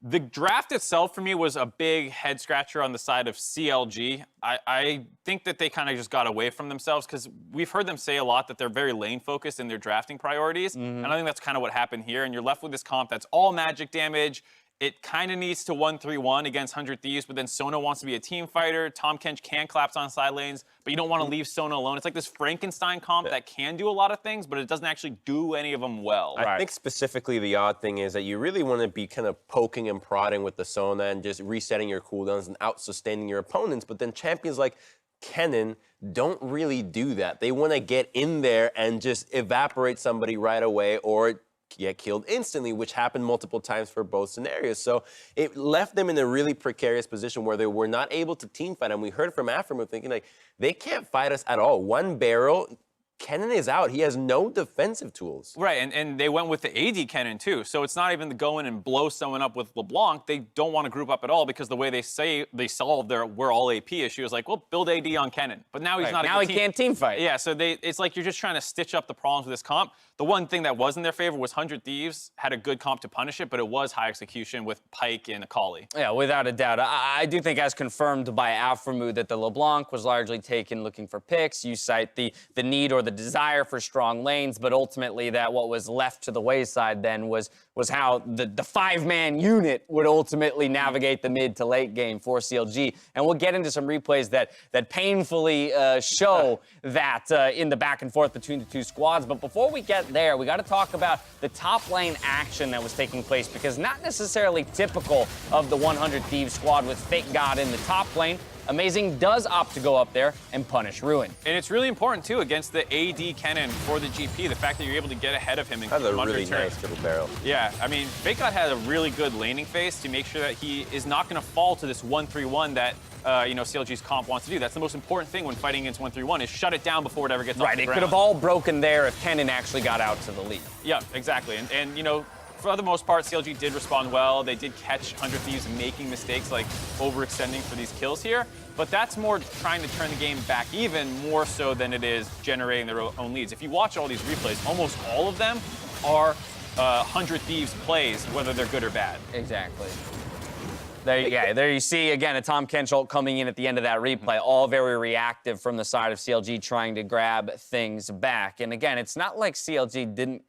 The draft itself for me was a big head scratcher on the side of CLG. I think that they kind of just got away from themselves because we've heard them say a lot that they're very lane focused in their drafting priorities. And I think that's kind of what happened here. And you're left with this comp that's all magic damage. It kind of needs to 1-3-1 against 100 Thieves, but then Sona wants to be a team fighter. Tom Kench can collapse on side lanes, but you don't want to leave Sona alone. It's like this Frankenstein comp that can do a lot of things, but it doesn't actually do any of them well. I think specifically the odd thing is that you really want to be kind of poking and prodding with the Sona and just resetting your cooldowns and out-sustaining your opponents, but then champions like Kennen don't really do that. They want to get in there and just evaporate somebody right away or get killed instantly, which happened multiple times for both scenarios. So it left them in a really precarious position where they were not able to team fight. And we heard from Aframo thinking, like, they can't fight us at all. One barrel, Kennen is out. He has no defensive tools. Right, and they went with the AD Kennen too. So it's not even to go in and blow someone up with LeBlanc. They don't want to group up at all because the way they say they solve their we're all AP issue is like, well, build AD on Kennen. But now he's not a Now good he can't team fight. Yeah, so it's like you're just trying to stitch up the problems with this comp. The one thing that was in their favor was 100 Thieves had a good comp to punish it, but it was high execution with Pyke and Akali. Yeah, without a doubt. I do think, as confirmed by Aframo, that the LeBlanc was largely taken looking for picks. You cite the need or the desire for strong lanes, but ultimately that what was left to the wayside then was how the 5-man unit would ultimately navigate the mid to late game for CLG. And we'll get into some replays that painfully show that in the back and forth between the two squads. But before we get there, we got to talk about the top lane action that was taking place, because not necessarily typical of the 100 Thieves squad with Fake God in the top lane. Amazing does opt to go up there and punish Ruin. And it's really important, too, against the AD Kennen for the GP, the fact that you're able to get ahead of him and That's keep a him under really turret. nice triple barrel. Yeah, I mean, Fake God had a really good laning phase to make sure that he is not going to fall to this 1-3-1 that CLG's comp wants to do. That's the most important thing when fighting against 1-3-1 is shut it down before it ever gets off the Right, it ground. could have all broken there if Kennen actually got out to the lead. Yeah, exactly. And for the most part, CLG did respond well. They did catch 100 Thieves making mistakes like overextending for these kills here. But that's more trying to turn the game back even more so than it is generating their own leads. If you watch all these replays, almost all of them are 100 Thieves plays, whether they're good or bad. Exactly. There you see, again, a Tom Kench coming in at the end of that replay, all very reactive from the side of CLG trying to grab things back. And again, it's not like CLG didn't,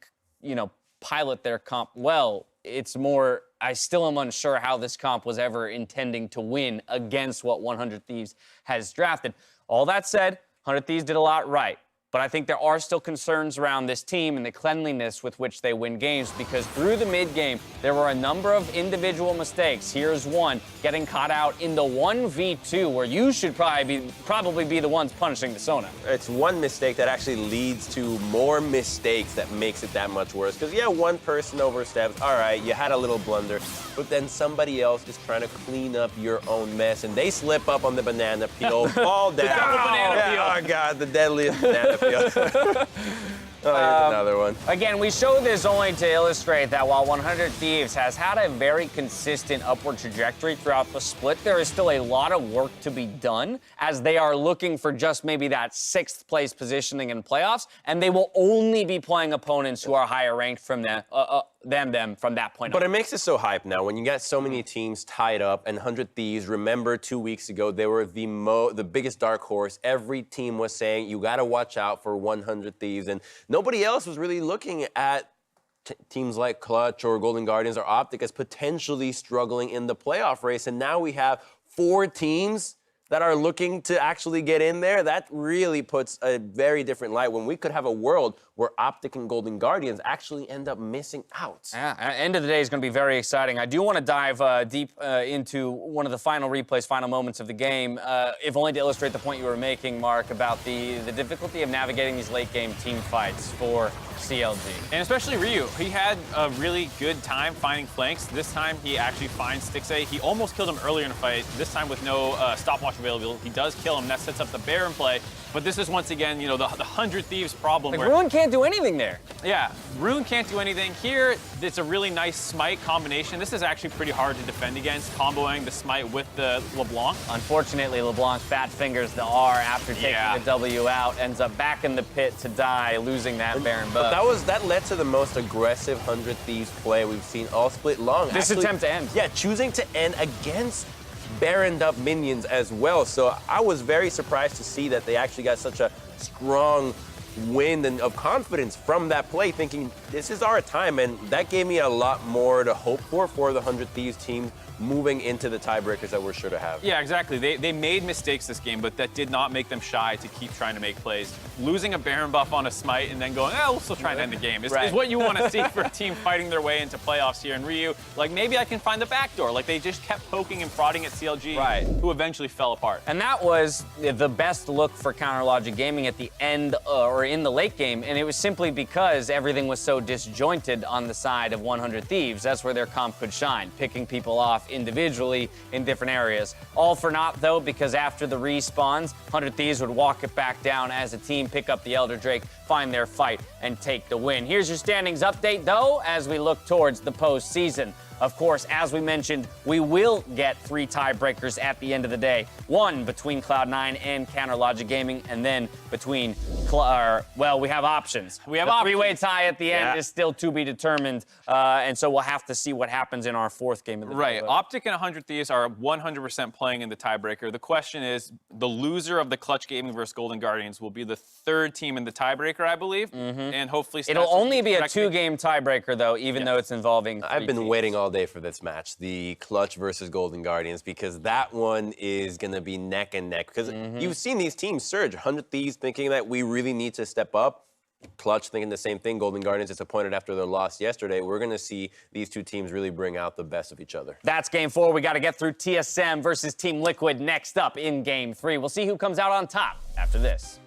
pilot their comp well. It's more, I still am unsure how this comp was ever intending to win against what 100 Thieves has drafted. All that said, 100 Thieves did a lot right. But I think there are still concerns around this team and the cleanliness with which they win games, because through the mid-game, there were a number of individual mistakes. Here's one, getting caught out in the 1v2, where you should probably be the ones punishing the Sona. It's one mistake that actually leads to more mistakes that makes it that much worse. Because, one person oversteps, all right, you had a little blunder, but then somebody else is trying to clean up your own mess, and they slip up on the banana peel, fall down. Oh, God, the deadliest banana peel. Oh, here's another one. Again, we show this only to illustrate that while 100 Thieves has had a very consistent upward trajectory throughout the split, there is still a lot of work to be done, as they are looking for just maybe that 6th place positioning in playoffs, and they will only be playing opponents who are higher ranked from them, them from that point But on. it makes it so hype now. When you got so many teams tied up, and 100 Thieves, remember 2 weeks ago, they were the biggest dark horse. Every team was saying, you got to watch out for 100 Thieves. And nobody else was really looking at teams like Clutch or Golden Guardians or Optic as potentially struggling in the playoff race. And now we have 4 teams that are looking to actually get in there. That really puts a very different light when we could have a world where Optic and Golden Guardians actually end up missing out. Yeah, end of the day is going to be very exciting. I do want to dive deep into one of the final replays, final moments of the game, if only to illustrate the point you were making, Mark, about the difficulty of navigating these late-game team fights for CLG. And especially Ryu. He had a really good time finding flanks. This time he actually finds Stixay. He almost killed him earlier in the fight, this time with no stopwatch available. He does kill him. That sets up the Baron play. But this is once again, the 100 Thieves problem. Like, where, Ruin can't do anything there. Yeah, Rune can't do anything. Here, it's a really nice smite combination. This is actually pretty hard to defend against, comboing the smite with the LeBlanc. Unfortunately, LeBlanc's fat fingers the R after taking the W out, ends up back in the pit to die, losing that Baron buff. But that led to the most aggressive 100 Thieves play we've seen all split long. This attempt to end. Yeah, choosing to end against Baroned up minions as well. So I was very surprised to see that they actually got such a strong wind and of confidence from that play, thinking this is our time, and that gave me a lot more to hope for the 100 Thieves team moving into the tiebreakers that we're sure to have. Yeah, exactly. They made mistakes this game, but that did not make them shy to keep trying to make plays. Losing a Baron buff on a smite and then going, we'll still try and end the game is what you want to see for a team fighting their way into playoffs here. And Ryu, like, maybe I can find the back door. Like, they just kept poking and prodding at CLG, who eventually fell apart. And that was the best look for Counter Logic Gaming at the end or in the late game, and it was simply because everything was so disjointed on the side of 100 Thieves. That's where their comp could shine, picking people off individually in different areas. All for naught, though, because after the respawns, 100 Thieves would walk it back down as a team, pick up the Elder Drake, find their fight, and take the win. Here's your standings update, though, as we look towards the postseason. Of course, as we mentioned, we will get 3 tiebreakers at the end of the day. One between Cloud9 and Counter Logic Gaming, and then between, we have options. We have the options. 3-way tie at the end is still to be determined, and so we'll have to see what happens in our 4th game of the day. Right. Optic and 100 Thieves are 100% playing in the tiebreaker. The question is, the loser of the Clutch Gaming versus Golden Guardians will be the 3rd team in the tiebreaker, I believe, and hopefully... It'll only be a 2-game tiebreaker, though, even though it's involving 3 I've been teams. waiting all day for this match, the Clutch versus Golden Guardians, because that one is going to be neck and neck. Because you've seen these teams surge. 100 Thieves thinking that we really need to step up. Clutch thinking the same thing. Golden Guardians disappointed after their loss yesterday. We're going to see these 2 teams really bring out the best of each other. That's Game 4. We got to get through TSM versus Team Liquid next up in Game 3. We'll see who comes out on top after this.